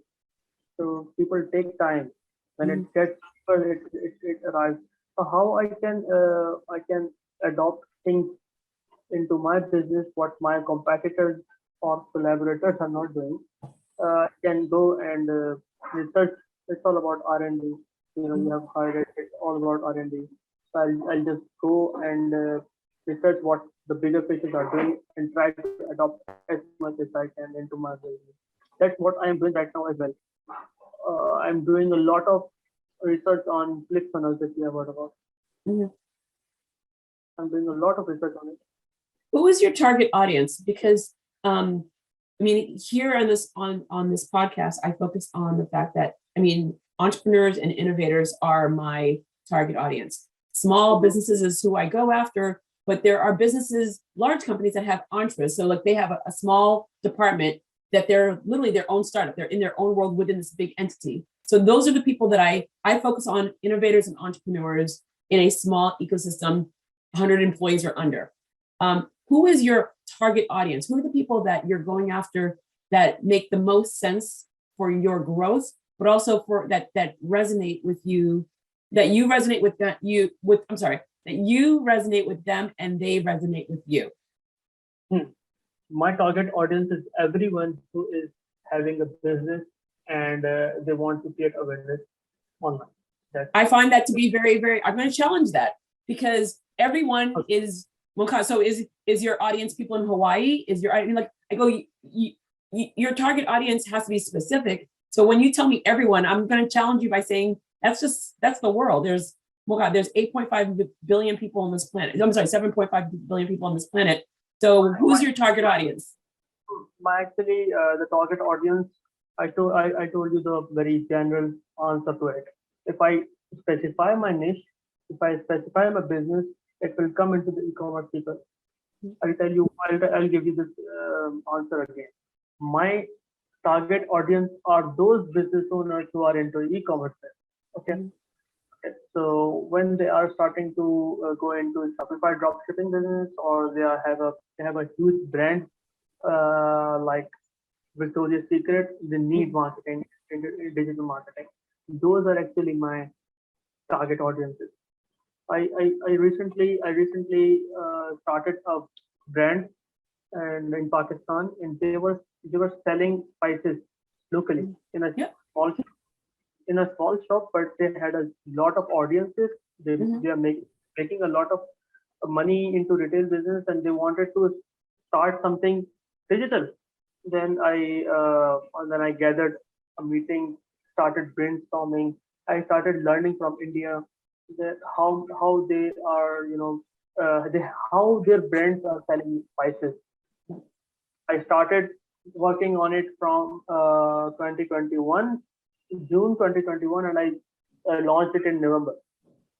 So people take time. When it Mhm. gets cheaper, it arrives. So how I can adopt things into my business, what my competitors or collaborators are not doing. Can go and research. It's all about R&D. You have heard it. It's all about R&D. So I'll just go and research what the bigger fishes are doing and try to adopt as much as I can into my business. That's what I am doing right now as well. I'm doing a lot of research on ClickFunnels that you have heard about. Mhm. I'm doing a lot of research on it. Who is your target audience? Because I mean, here on this podcast, I focus on the fact that I mean, entrepreneurs and innovators are my target audience. Small Mhm. businesses is who I go after, but there are businesses, large companies that have entrepreneurs. So like they have a small department that they're literally their own startup. They're in their own world within this big entity. So those are the people that I focus on, innovators and entrepreneurs in a small ecosystem, 100 employees or under. Who is your target audience? Who are the people that you're going after that make the most sense for your growth, but also for that resonate with you, that you resonate with that you with I'm sorry, that you resonate with them and they resonate with you. Hmm. My target audience is everyone who is having a business and they want to create awareness online. That's I find that to be very, very, I'm going to challenge that because everyone is, well, so is your audience people in Hawaii? Is your, I mean, like, I go, your target audience has to be specific. So when you tell me everyone, I'm going to challenge you by saying, that's the world. There's, well, God, there's 8.5 billion people on this planet. I'm sorry, 7.5 billion people on this planet. So who's your target audience? actually the target audience. I told you the very general answer to it. If I specify my niche, if I specify my business, it will come into the e-commerce people. I'll tell you. I'll give you this answer again. My target audience are those business owners who are into e-commerce. Okay. So when they are starting to go into Shopify dropshipping business, or they have a huge brand like Victoria's Secret, they need marketing, digital marketing. Those are actually my target audiences. I recently started a brand and in Pakistan, and they were selling spices locally in a Yeah. small shop, but they had a lot of audiences. They are making a lot of money into retail business, and they wanted to start something digital. Then I gathered a meeting, started brainstorming. I started learning from India that how they are, how their brands are selling spices. I started working on it from 2021, June 2021, and I launched it in November.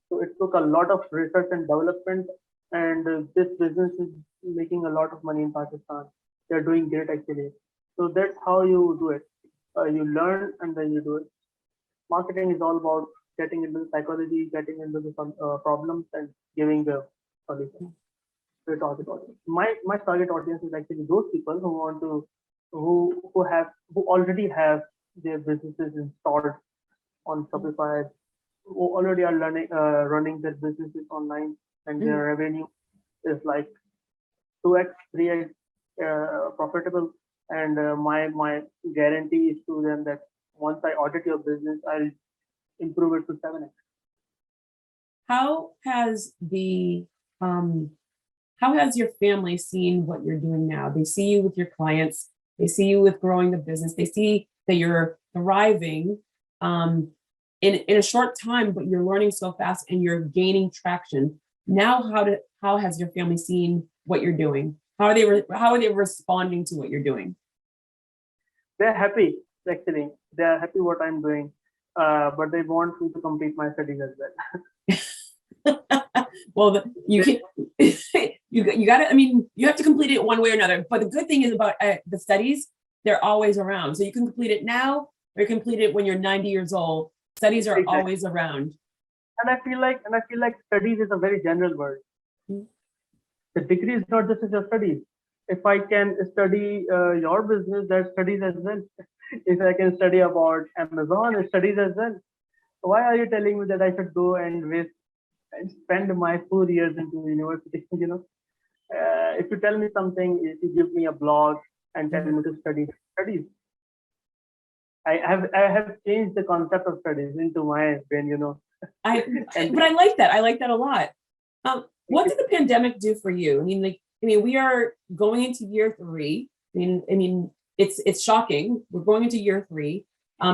So it took a lot of research and development, and this business is making a lot of money in Pakistan. They're doing great actually. So that's how you do it. You learn and then you do it. Marketing is all about getting into the psychology, getting into the problems, and giving the solution to the target audience. My target audience is actually those people who want to who already have their businesses installed on Shopify, who already are running their businesses online, and their revenue is like 2x, 3x profitable. And my guarantee is to them that once I audit your business, I'll improve it to 7x. How has the how has your family seen what you're doing now? They see you with your clients, they see you with growing the business, they see that you're thriving in a short time, but you're learning so fast and you're gaining traction. Now, how has your family seen what you're doing? How are they responding to what you're doing? They're happy actually. They are happy what I'm doing, but they want me to complete my studies as well. Well, you can you got to, I mean, you have to complete it one way or another. But the good thing is about the studies, they're always around. So you can complete it now or you complete it when you're 90 years old. Studies are Exactly. always around. And I feel like studies is a very general word. The degree is not just your studies. If I can study your business, that's studies as well. If I can study about Amazon, it's studies as well. Why are you telling me that I should go and waste and spend my 4 years into university? If you tell me something, if you give me a blog and tell me to study studies, I have changed the concept of studies into my brain. But I like that. I like that a lot. What did the pandemic do for you? We are going into year 3. It's shocking. We're going into year 3.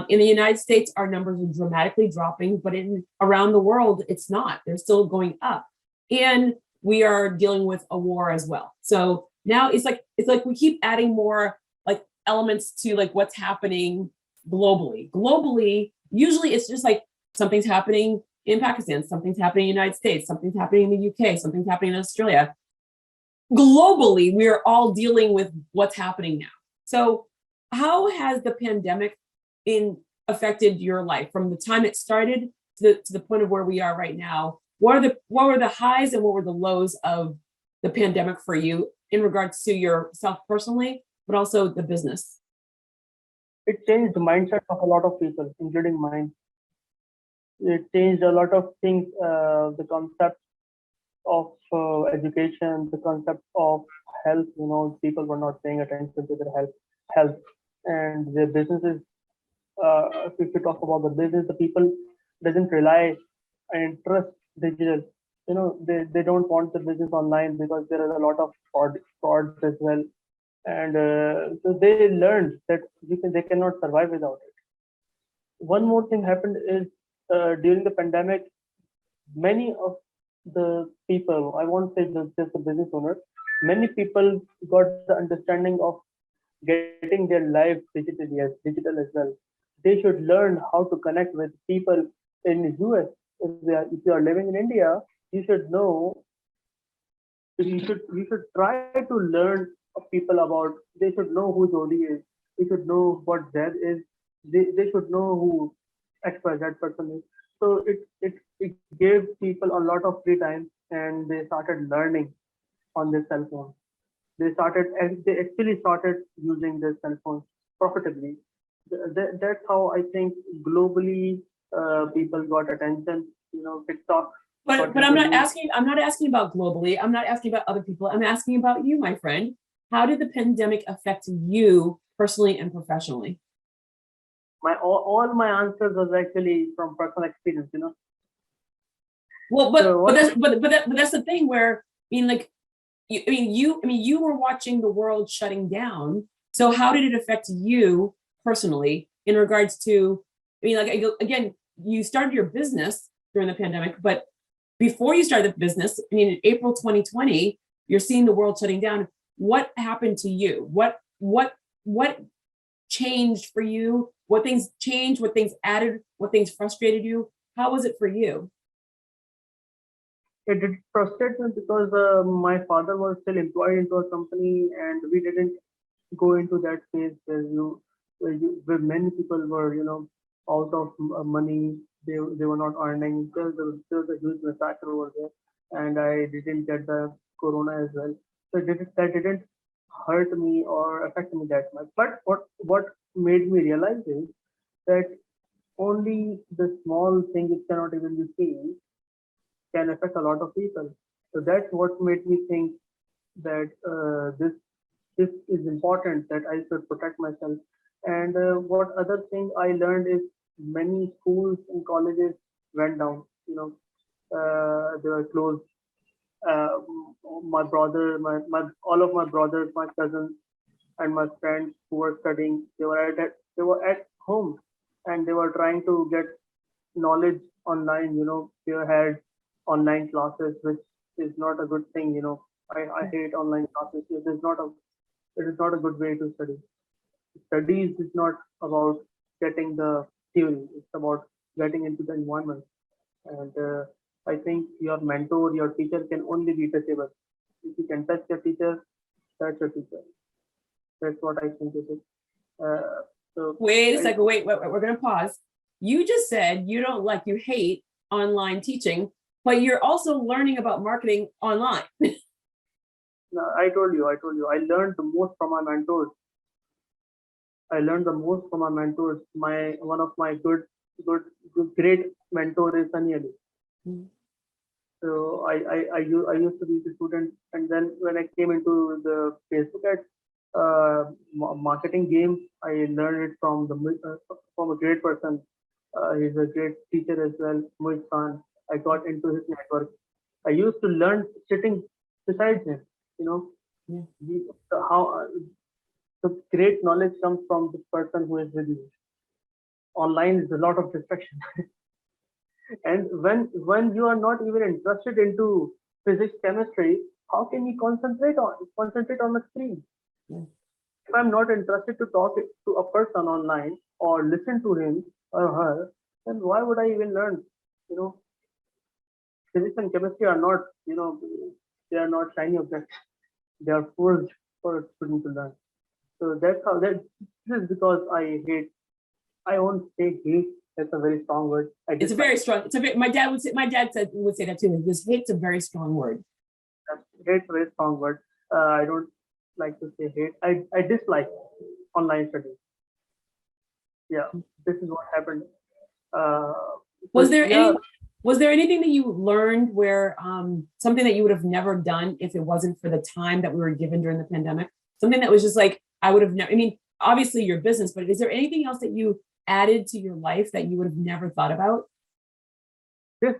In the United States, our numbers are dramatically dropping, but around the world, it's not. They're still going up, and we are dealing with a war as well. So now it's like we keep adding more like elements to like what's happening globally. Globally, usually it's just like something's happening in Pakistan, something's happening in the United States, something's happening in the UK, something's happening in Australia. Globally, we're all dealing with what's happening now. So how has the pandemic affected your life from the time it started to the point of where we are right now? What were the highs and what were the lows of the pandemic for you in regards to yourself personally, but also the business? It changed the mindset of a lot of people, including mine. It changed a lot of things, the concept education, the concept of health. People were not paying attention to their health, and their businesses. If we talk about the business, the people doesn't rely and trust digital. They don't want the business online because there are a lot of frauds as well, and so they learned that they cannot survive without it. One more thing happened is during the pandemic, many of the people, I won't say just the business owners, many people got the understanding of getting their lives digital as well. They should learn how to connect with people in US. If you are living in India, you should know, you should try to learn of people about, they should know who Jodi is. They should know what Zaid is. They should know who XYZ person is. So it gave people a lot of free time, and they started learning on their cell phone. They actually started using their cell phones profitably. That's how I think globally people got attention. TikTok got But I'm not introduced. asking. I'm not asking about globally. I'm not asking about other people. I'm asking about you, my friend. How did the pandemic affect you personally and professionally? All my answers was actually from personal experience. Well, So what but that's the thing where like you were watching the world shutting down. So how did it affect you personally in regards to? Like again, you started your business during the pandemic, but before you started the business, in April 2020, you're seeing the world shutting down. What happened to you? What changed for you? What things changed? What things added? What things frustrated you? How was it for you? it did frustrate me because my father was still employed into a company, and we didn't go into that phase where many people were out of money. They were not earning. There was a huge massacre over there, and I didn't get the corona as well. So that didn't hurt me or affect me that much. But what made me realize is that only the small thing which cannot even be seen can affect a lot of people. So that's what made me think that this is important, that I should protect myself. And what other thing I learned is many schools and colleges went down. They were closed. Uh, my brother, all of my brothers, my cousins, and my friends who were studying, they were at home, and they were trying to get knowledge online. They had online classes, which is not a good thing. I hate online classes. It is not a good way to study. Studies is not about getting the theory. It's about getting into the environment. And I think your mentor, your teacher can only be touchable. If you can touch your teacher, that's your teacher. That's what I think it is. So Wait a second. Wait, we're going to pause. You just said you hate online teaching, but you're also learning about marketing online. I told you. I learned the most from my mentors. I learned the most from my mentors. One of my great mentor is Sunny Ali. Mm. So I used to be the student, and then when I came into the Facebook ads marketing game, I learned it from a great person. He's a great teacher as well, Moise Khan. I got into his network. I used to learn sitting beside him. You know, Yeah. how the great knowledge comes from the person who is with you. Online is a lot of distraction. And when you are not even interested into physics, chemistry, how can you concentrate on the screen? Yeah. If I'm not interested to talk to a person online or listen to him or her, then why would I even learn? You know, Physics and chemistry are not, they are not shiny objects. They are forced for a student to learn. So that's how that. This is because I hate. I won't say hate. That's a very strong word. I It's a dislike. very strong. My dad would say that too. Because hate's a very strong word. Hate's a very strong word. I don't like to say hate. I dislike online studies. Yeah, this is what happened. Uh, Was so there yeah, any? Was there anything that you learned where something that you would have never done if it wasn't for the time that we were given during the pandemic? Something that was just like, I would have never, I mean, obviously your business, but is there anything else that you added to your life that you would have never thought about? This,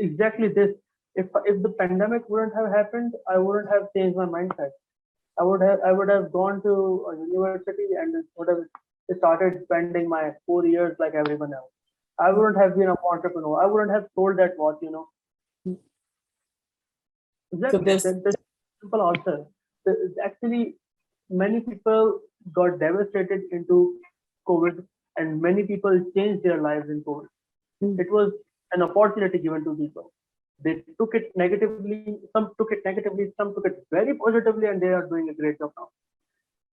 exactly this. If the pandemic wouldn't have happened, I wouldn't have changed my mindset. I would have gone to a university and would have started spending my 4 years like everyone else. I wouldn't have been an entrepreneur. I wouldn't have sold that watch. So Exactly. this, That's simple answer. Actually, many people got devastated into COVID, and many people changed their lives in COVID. mm, It was an opportunity given to people. They took it negatively, some took it negatively, some took it very positively, and they are doing a great job now.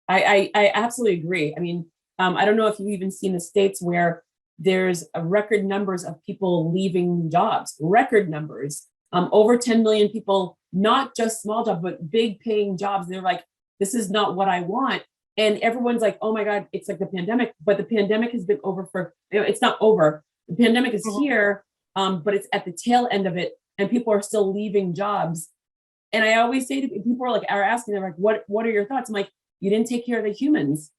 I absolutely agree. I mean, I don't know if you've even seen the states where there's a record numbers of people leaving jobs, record numbers, over 10 million people, not just small jobs, but big paying jobs. They're like, this is not what I want. And everyone's like, oh my God, it's like the pandemic, but the pandemic has been over for, it's not over. The pandemic is Mhm. here, but it's at the tail end of it, and people are still leaving jobs. And I always say to people are asking, they're like, what are your thoughts? I'm like, you didn't take care of the humans.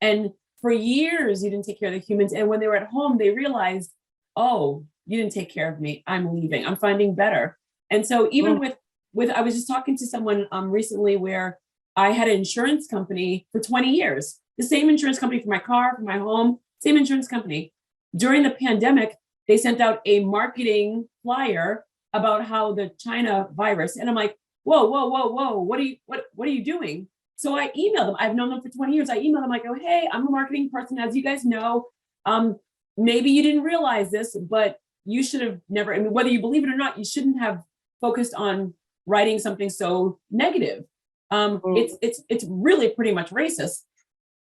And for years, you didn't take care of the humans. And when they were at home, they realized, oh, you didn't take care of me. I'm leaving. I'm finding better. And so even Mm. with I was just talking to someone recently where I had an insurance company for 20 years, the same insurance company for my car, for my home, same insurance company. During the pandemic, they sent out a marketing flyer about how the China virus, and I'm like, whoa, whoa, whoa, whoa, what are you doing? So I emailed them. I've known them for 20 years. I emailed them like, oh, hey, I'm a marketing person, as you guys know. Um, maybe you didn't realize this, but you should have never, I mean, whether you believe it or not, you shouldn't have focused on writing something so negative. Mm. It's really pretty much racist.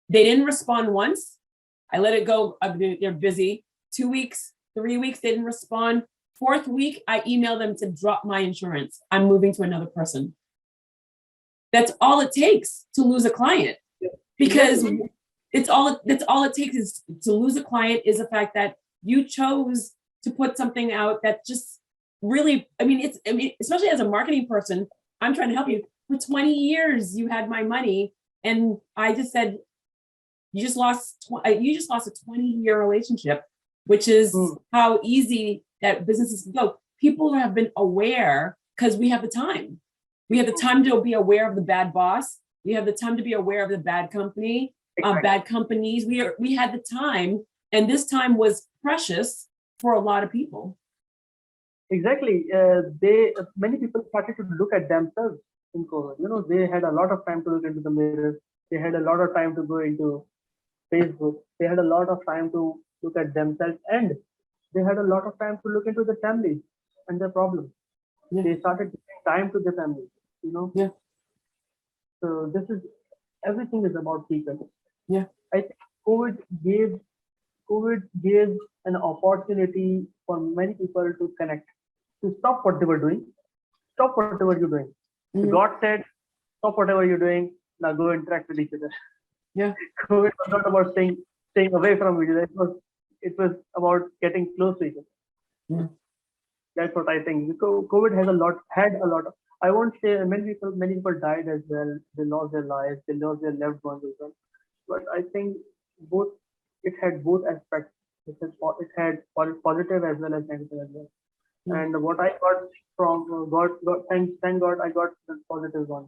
They didn't respond once. I let it go. They're busy. 2 weeks, 3 weeks, they didn't respond. Fourth week, I emailed them to drop my insurance. I'm moving to another person. That's all it takes to lose a client, because Exactly. that's all it takes is to lose a client is the fact that you chose to put something out that just really, I mean, especially as a marketing person, I'm trying to help you. For 20 years, you had my money, and I just said, you just lost a 20-year relationship, which is Mm. how easy that businesses can go. People have been aware because we have the time. We have the time to be aware of the bad boss. We have the time to be aware of the bad company, Exactly. bad companies. We had the time, and this time was precious for a lot of people. Exactly. Many people started to look at themselves in COVID. They had a lot of time to look into the mirror. They had a lot of time to go into Facebook. They had a lot of time to look at themselves, and they had a lot of time to look into the families and their problems. Yeah, They started giving time to the families. You know, yeah, so this is everything is about people. yeah. I think COVID gave COVID gave an opportunity for many people to connect, to stop what they were doing, stop whatever you're doing. Mhm. God said, stop whatever you're doing, now go interact with each other. Yeah, COVID was not about staying away from each other. It was about getting close to each other. yeah. That's what I think. COVID had a lot of. I won't say many people died as well. They lost their lives. They lost their loved ones as well. But I think both it had both aspects. It had positive as well as negative as well. Mm. And what I got from God, thank God, I got the positive one.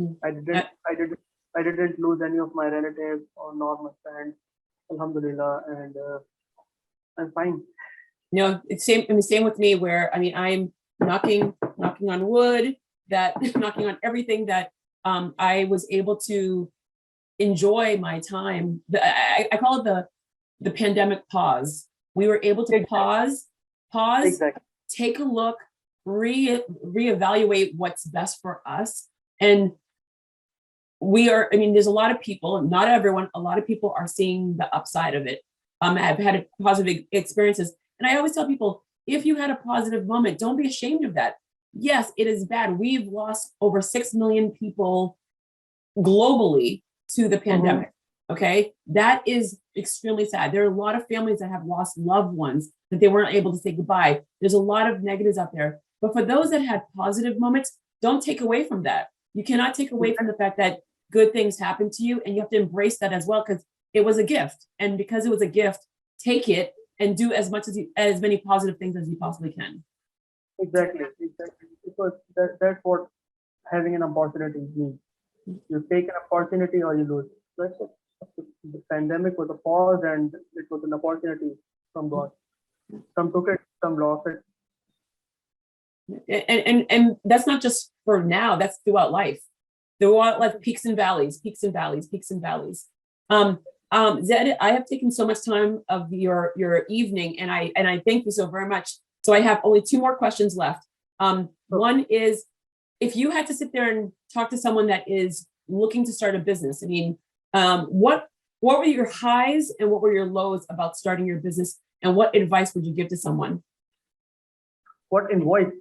Mm. I didn't, I didn't, I didn't lose any of my relatives or nor my friends. Alhamdulillah, and I'm fine. No, it's same. I mean, same with me. Where I mean, I'm knocking on wood, that knocking on everything that I was able to enjoy my time. I call it the pandemic pause. We were able to Exactly, pause, exactly. take a look, reevaluate what's best for us. And I mean, there's a lot of people, not everyone, a lot of people are seeing the upside of it. I've had positive experiences. And I always tell people, if you had a positive moment, don't be ashamed of that. Yes, it is bad. We've lost over 6 million people globally to the Mhm. pandemic. Okay. That is extremely sad. There are a lot of families that have lost loved ones that they weren't able to say goodbye. There's a lot of negatives out there. But for those that had positive moments, don't take away from that. You cannot take away from the fact that good things happen to you, and you have to embrace that as well, because it was a gift. And because it was a gift, take it and do as many positive things as you possibly can. Exactly. Because that's what having an opportunity means. You take an opportunity or you lose. That's it. The pandemic was a pause and it was an opportunity from God. Some took it, some lost it. And that's not just for now, that's throughout life. Throughout life, peaks and valleys, peaks and valleys, peaks and valleys. Zaid, I have taken so much time of your evening, and I thank you so very much. So I have only 2 more questions left. One is, if you had to sit there and talk to someone that is looking to start a business, I mean, what were your highs and what were your lows about starting your business, and what advice would you give to someone? What invoice?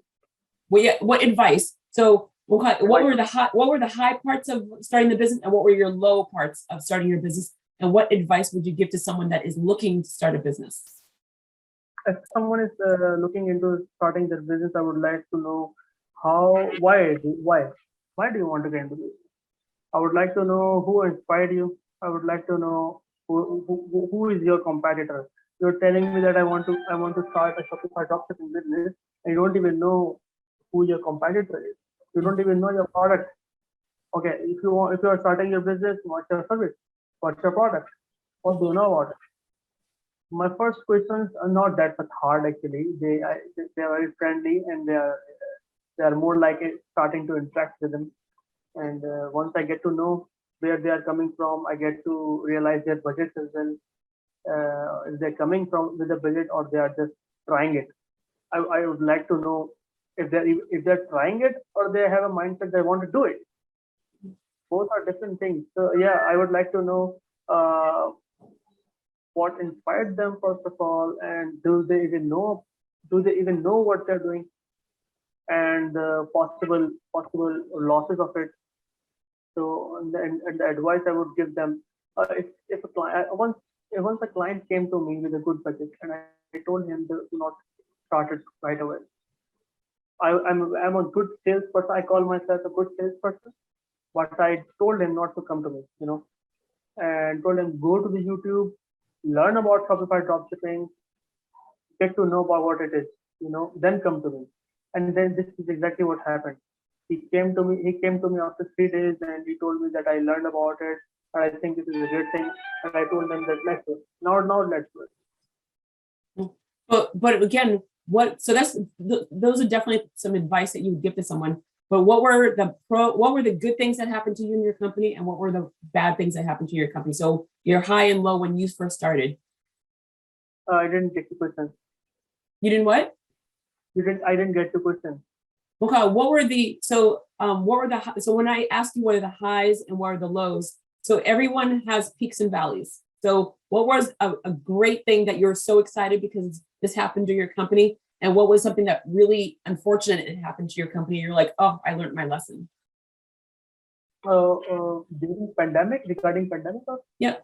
Well, yeah, what advice? So what were the high parts of starting the business, and what were your low parts of starting your business, and what advice would you give to someone that is looking to start a business? If someone is looking into starting their business, I would like to know why do you want to get into this? I would like to know who inspired you. I would like to know who is your competitor. You're telling me that I want to start a Shopify dropshipping business, and you don't even know who your competitor is. You don't even know your product. Okay, if you are starting your business, what's your service? What's your product? What do you know about it? My first questions are not that much hard actually. They are very friendly, and they are more like starting to interact with them. And once I get to know where they are coming from, I get to realize their budgets as well. If they're coming from with a budget or they are just trying it. I would like to know if they're trying it or they have a mindset they want to do it. Both are different things. So yeah, I would like to know what inspired them first of all, and do they even know what they're doing, and possible losses of it. So and the advice I would give them, if a client once a client came to me with a good budget, and I told him to not start it right away. I'm a good salesperson. I call myself a good salesperson, but I told him not to come to me, and told him go to the YouTube, learn about Shopify dropshipping, get to know about what it is, then come to me. And then this is exactly what happened. He came to me after 3 days, and he told me that I learned about it, and I think this is a great thing. And I told him that let's do it. Now let's do it. But again, those are definitely some advice that you would give to someone. But what were the good things that happened to you in your company, and what were the bad things that happened to your company? So your high and low when you first started. I didn't get the question. You didn't what? I didn't get the question. Okay, so when I asked you what are the highs and what are the lows, so everyone has peaks and valleys. So what was a great thing that you're so excited because this happened to your company? And what was something that really unfortunate it happened to your company? You're like, oh, I learned my lesson. During regarding pandemic? Yeah.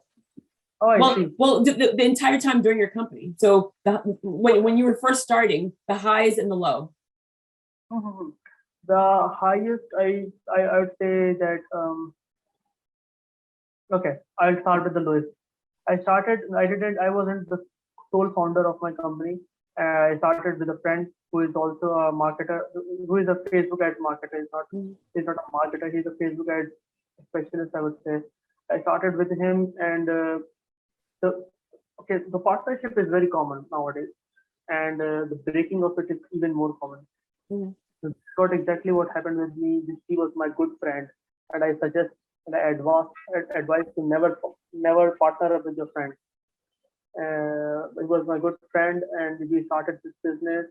Oh, I see. Well, the entire time during your company. So when you were first starting, the highs and the low. Mm-hmm. The highest, I would say that, okay, I'll start with the lowest. I wasn't the sole founder of my company. I started with a friend who is also a marketer, who is a Facebook ad marketer. He's not a marketer, he's a Facebook ad specialist, I would say. I started with him, and the partnership is very common nowadays, and the breaking of it is even more common. Mm-hmm. So this got exactly what happened with me. He was my good friend, and I suggest and I advise to never partner up with your friend. He was my good friend, and we started this business.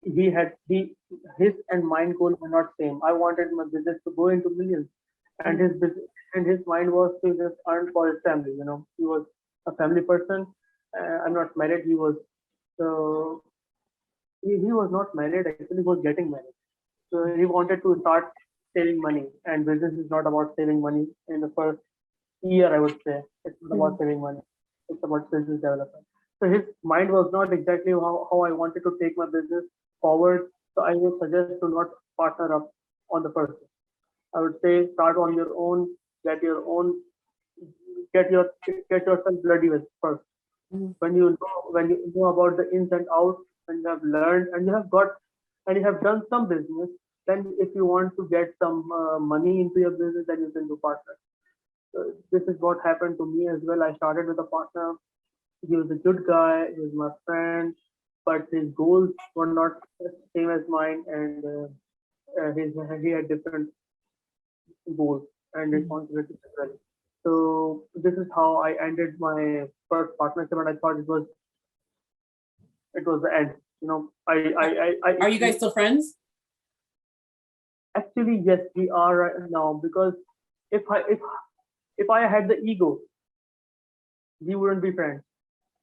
His and mine goal were not same. I wanted my business to go into millions, and his mind was to just earn for his family. He was a family person. I'm not married. He was so he was not married. Actually, he was getting married. So he wanted to start saving money, and business is not about saving money in the first year, I would say. It's not about saving money. It's about business development. So his mind was not exactly how I wanted to take my business forward. So I would suggest to not partner up on the first. I would say start on your own, get your own, get yourself bloody with first. Mhm. When you know about the ins and outs, when you have learned and you have done some business, then if you want to get some money into your business, then you can do partner. So this is what happened to me as well. I started with a partner. He was a good guy. He was my friend, but his goals were not the same as mine, and he had different goals and Mhm. responsibilities as well. So this is how I ended my first partnership, and I thought it was the end. You know, Are, are you guys still friends? actually yes, we are right now because if I if if I had the ego, we wouldn't be friends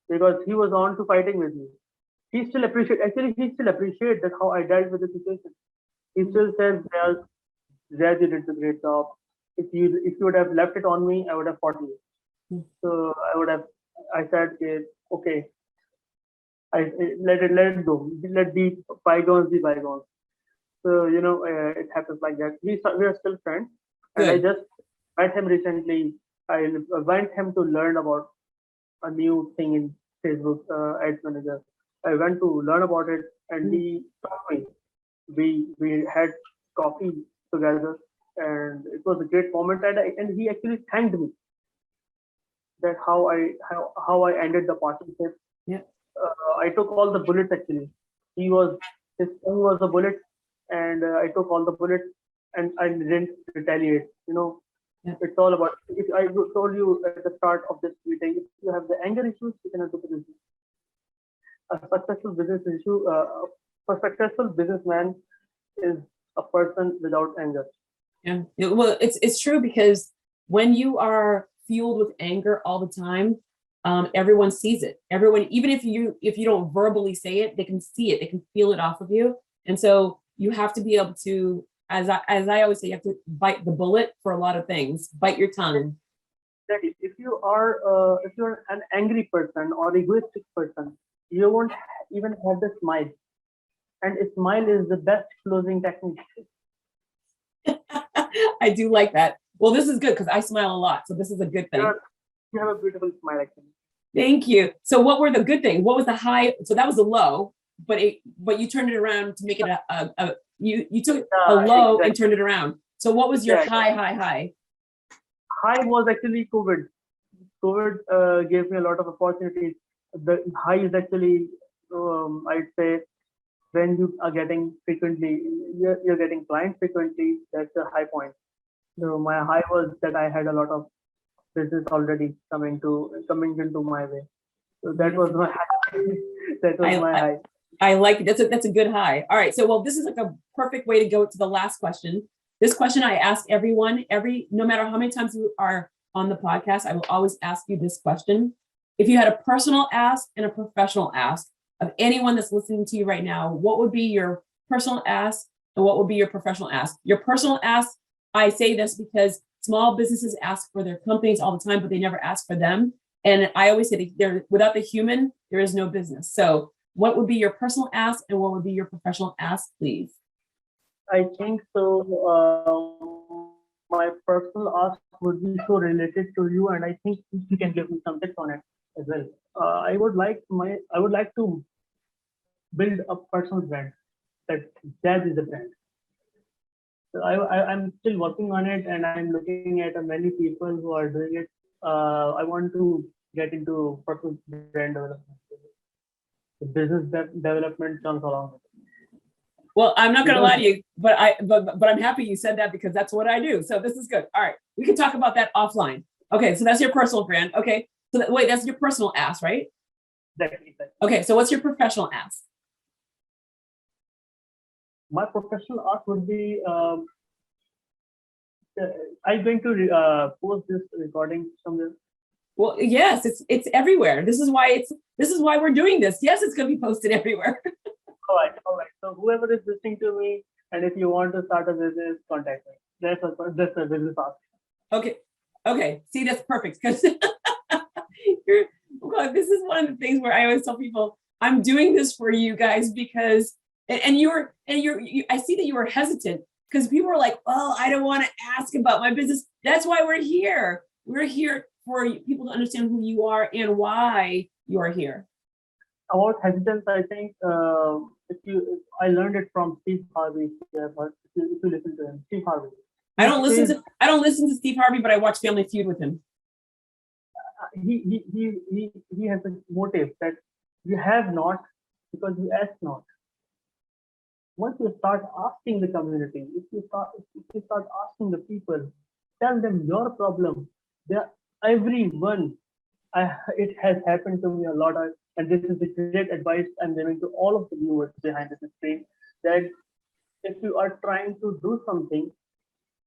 because he was on to fighting with me. He still appreciate that how I dealt with the situation. He Mhm. still says, "Well, Zaid, you did a great job. If you would have left it on me, I would have fought you." So I would have. I said, "Okay, let it go. Let the bygones be bygones." So it happens like that. We are still friends, and I Good. just met him recently. I went him to learn about a new thing in Facebook Ads Manager. I went to learn about it, and Mhm. he taught me. We had coffee together, and it was a great moment. And he actually thanked me that how I ended the partnership. Yeah. I took all the bullets actually. He was his tongue was a bullet, and I took all the bullets, and I didn't retaliate. Yeah. It's all about. If I told you at the start of this meeting, if you have the anger issues, you cannot do business. A successful business issue, a successful businessman is a person without anger. Yeah. Well, it's true because when you are fueled with anger all the time, everyone sees it. Everyone, even if you don't verbally say it, they can see it. They can feel it off of you. And so you have to be able to, as I always say, you have to bite the bullet for a lot of things. Bite your tongue. That if you're an angry person or egoistic person, you won't even have the smile. And a smile is the best closing technique. I do like that. Well, this is good because I smile a lot, so this is a good thing. You're, you have a beautiful smile actually. Thank you. So what were the good things? What was the high? So that was the low, but you turned it around to make it you took a low and Exactly. turned it around. So what was your Yeah, high, high, high? high was actually COVID. COVID gave me a lot of opportunities. The high is actually, I'd say, when you are getting frequently, you're getting clients frequently. That's a high point. So my high was that I had a lot of business already coming into my way. So that was Beautiful. my high. That was I, my I high. I like it. That's a good high. All right. So well, this is like a perfect way to go to the last question. This question I ask everyone, no matter how many times you are on the podcast, I will always ask you this question. If you had a personal ask and a professional ask of anyone that's listening to you right now, what would be your personal ask and what would be your professional ask? Your personal ask, I say this because small businesses ask for their companies all the time, but they never ask for them. And I always say without the human, there is no business. So what would be your personal ask and what would be your professional ask, please? I think so. My personal ask would be so related to you, and I think you can give me some tips on it as well. I would like to build a personal brand that jazz is a brand. So I'm still working on it, and I'm looking at many people who are doing it. I want to get into personal brand development. The business development comes along with it. Well, I'm not You going to don't. lie to you, but I'm happy you said that because that's what I do. So this is good. All right, we can talk about that offline. Okay, so that's your personal brand. Okay, so wait, that's your personal ask, right? Exactly. Okay, so what's your professional ask? My professional art would be. Uh, I'm going to post this recording somewhere. Well, yes, it's everywhere. This is why we're doing this. Yes, it's going to be posted everywhere. All right, all right. So whoever is listening to me, and if you want to start a business, contact me. That's a business ask. Okay. Okay, see, that's perfect because well, this is one of the things where I always tell people, I'm doing this for you guys because, I see that you were hesitant because people are like, well, I don't want to ask about my business. That's why we're here. We're here for people to understand who you are and why you are here. About hesitance, I think I learned it from Steve Harvey. Yeah, but if you listen to him, Steve Harvey. I don't listen to Steve Harvey, but I watch Family Feud with him. He has a motive that you have not because you ask not. Once you start asking the community, if you start asking the people, tell them your problem. Everyone. It has happened to me a lot, and this is the great advice I'm giving to all of the viewers behind this screen. That if you are trying to do something,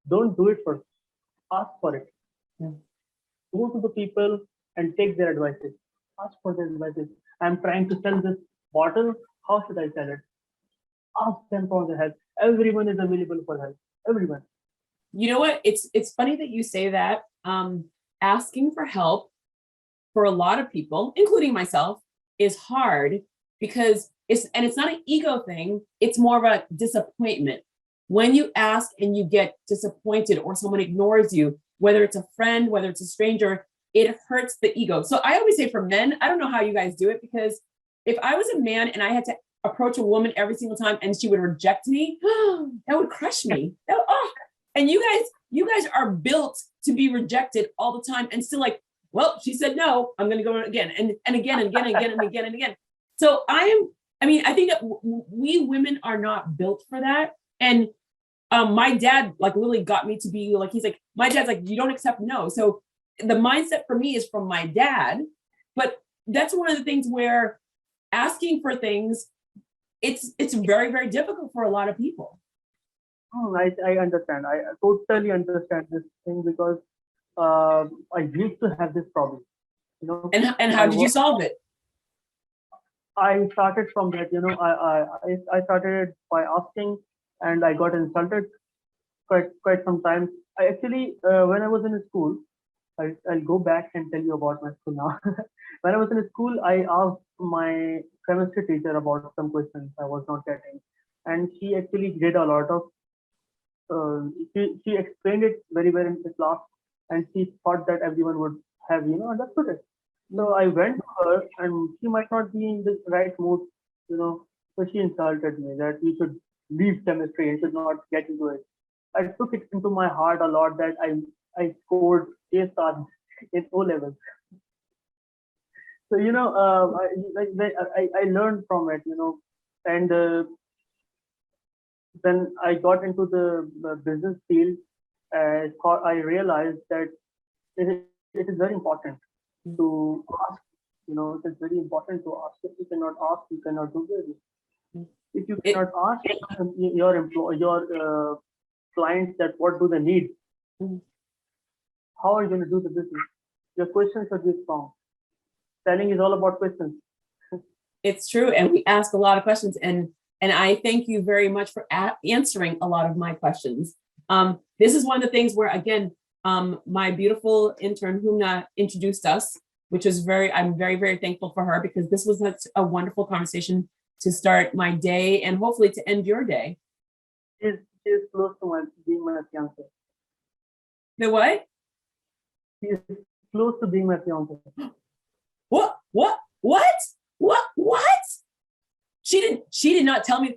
don't do it first. Ask for it. Yeah. Go to the people and take their advices. Ask for their advices. I'm trying to sell this bottle. How should I sell it? Ask them for the help. Everyone is available for help. Everyone. You know what? It's funny that you say that. Asking for help for a lot of people, including myself, is hard because it's not an ego thing. It's more of a disappointment. When you ask and you get disappointed or someone ignores you, whether it's a friend, whether it's a stranger, it hurts the ego. So I always say for men, I don't know how you guys do it, because if I was a man and I had to approach a woman every single time and she would reject me, that would crush me. And you guys are built to be rejected all the time and still like, well, she said no, I'm going to go again and again and again and again and again and again. So I think that we women are not built for that. And my dad like literally got me to be like, he's like, my dad's like, you don't accept no. So the mindset for me is from my dad, but that's one of the things where asking for things, it's very, very difficult for a lot of people. I understand. I totally understand this thing because I used to have this problem. And how did you solve it? I started from that. I started by asking, and I got insulted quite some time. I actually, when I was in school, I'll go back and tell you about my school now. When I was in school, I asked my chemistry teacher about some questions I was not getting, and she actually did a lot of. She explained it very well in the class, and she thought that everyone would have understood it. So I went to her, and she might not be in the right mood, so she insulted me that we should leave chemistry and should not get into it. I took it into my heart a lot that I scored A stars in O levels. So I learned from it, and then I got into the business field. I realized that it is very important to ask. It is very important to ask. If you cannot ask, you cannot do business. If you cannot ask your clients that what do they need, how are you going to do the business? Your questions should be strong. Selling is all about questions. It's true, and we ask a lot of questions, and I thank you very much for answering a lot of my questions. This is one of the things where, again, my beautiful intern Humna introduced us, which is I'm very, very thankful for her, because this was such a wonderful conversation to start my day and hopefully to end your day. She's close to being my fiance. The what? She is close to being my fiance. What? She did not tell me.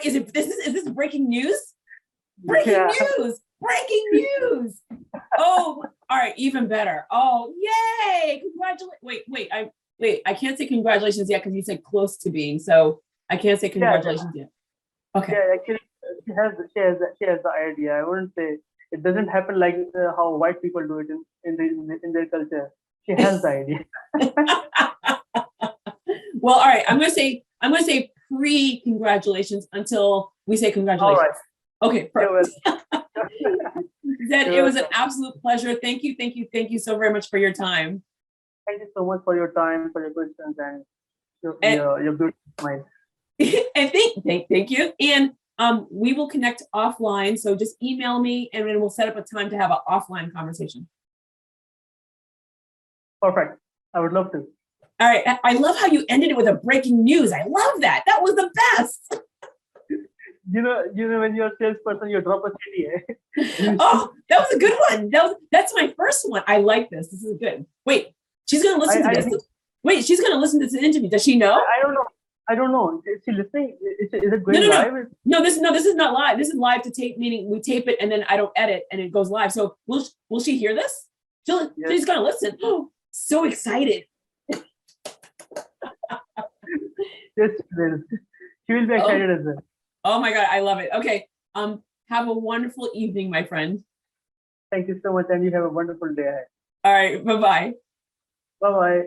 Is this breaking news? Breaking news. Oh, all right, even better. Oh, yay! Congratulations. Wait, I can't say congratulations yet because you said close to being, so I can't say congratulations yet. Okay. Yeah, actually, she has the idea. I wouldn't say it doesn't happen like how white people do it in their culture. She has the idea. Well, all right. I'm gonna say pre-congratulations until we say congratulations. All Okay, right. perfect. Zaid, it was an absolute pleasure. Thank you so very much for your time. Thank you so much for your time, for your questions, and your beautiful smile. And thank you. And we will connect offline. So just email me and then we'll set up a time to have an offline conversation. Perfect. I would love to. All right. I love how you ended it with a breaking news. I love that. That was the best. You know, when you're a salesperson, you drop a CD. Oh, that was a good one. That's my first one. I like this. This is good. Wait, she's gonna listen to this. Wait, she's gonna listen to this interview. Does she know? I don't know. Is she listening? Is it going No. live? No, this is not live. This is live to tape, meaning we tape it and then I don't edit and it goes live. So will she hear this? She's gonna listen. Oh, so excited. Yes, she will be excited as well. Oh my God, I love it. Okay. Have a wonderful evening, my friend. Thank you so much, and you have a wonderful day ahead. All right, bye-bye. Bye-bye.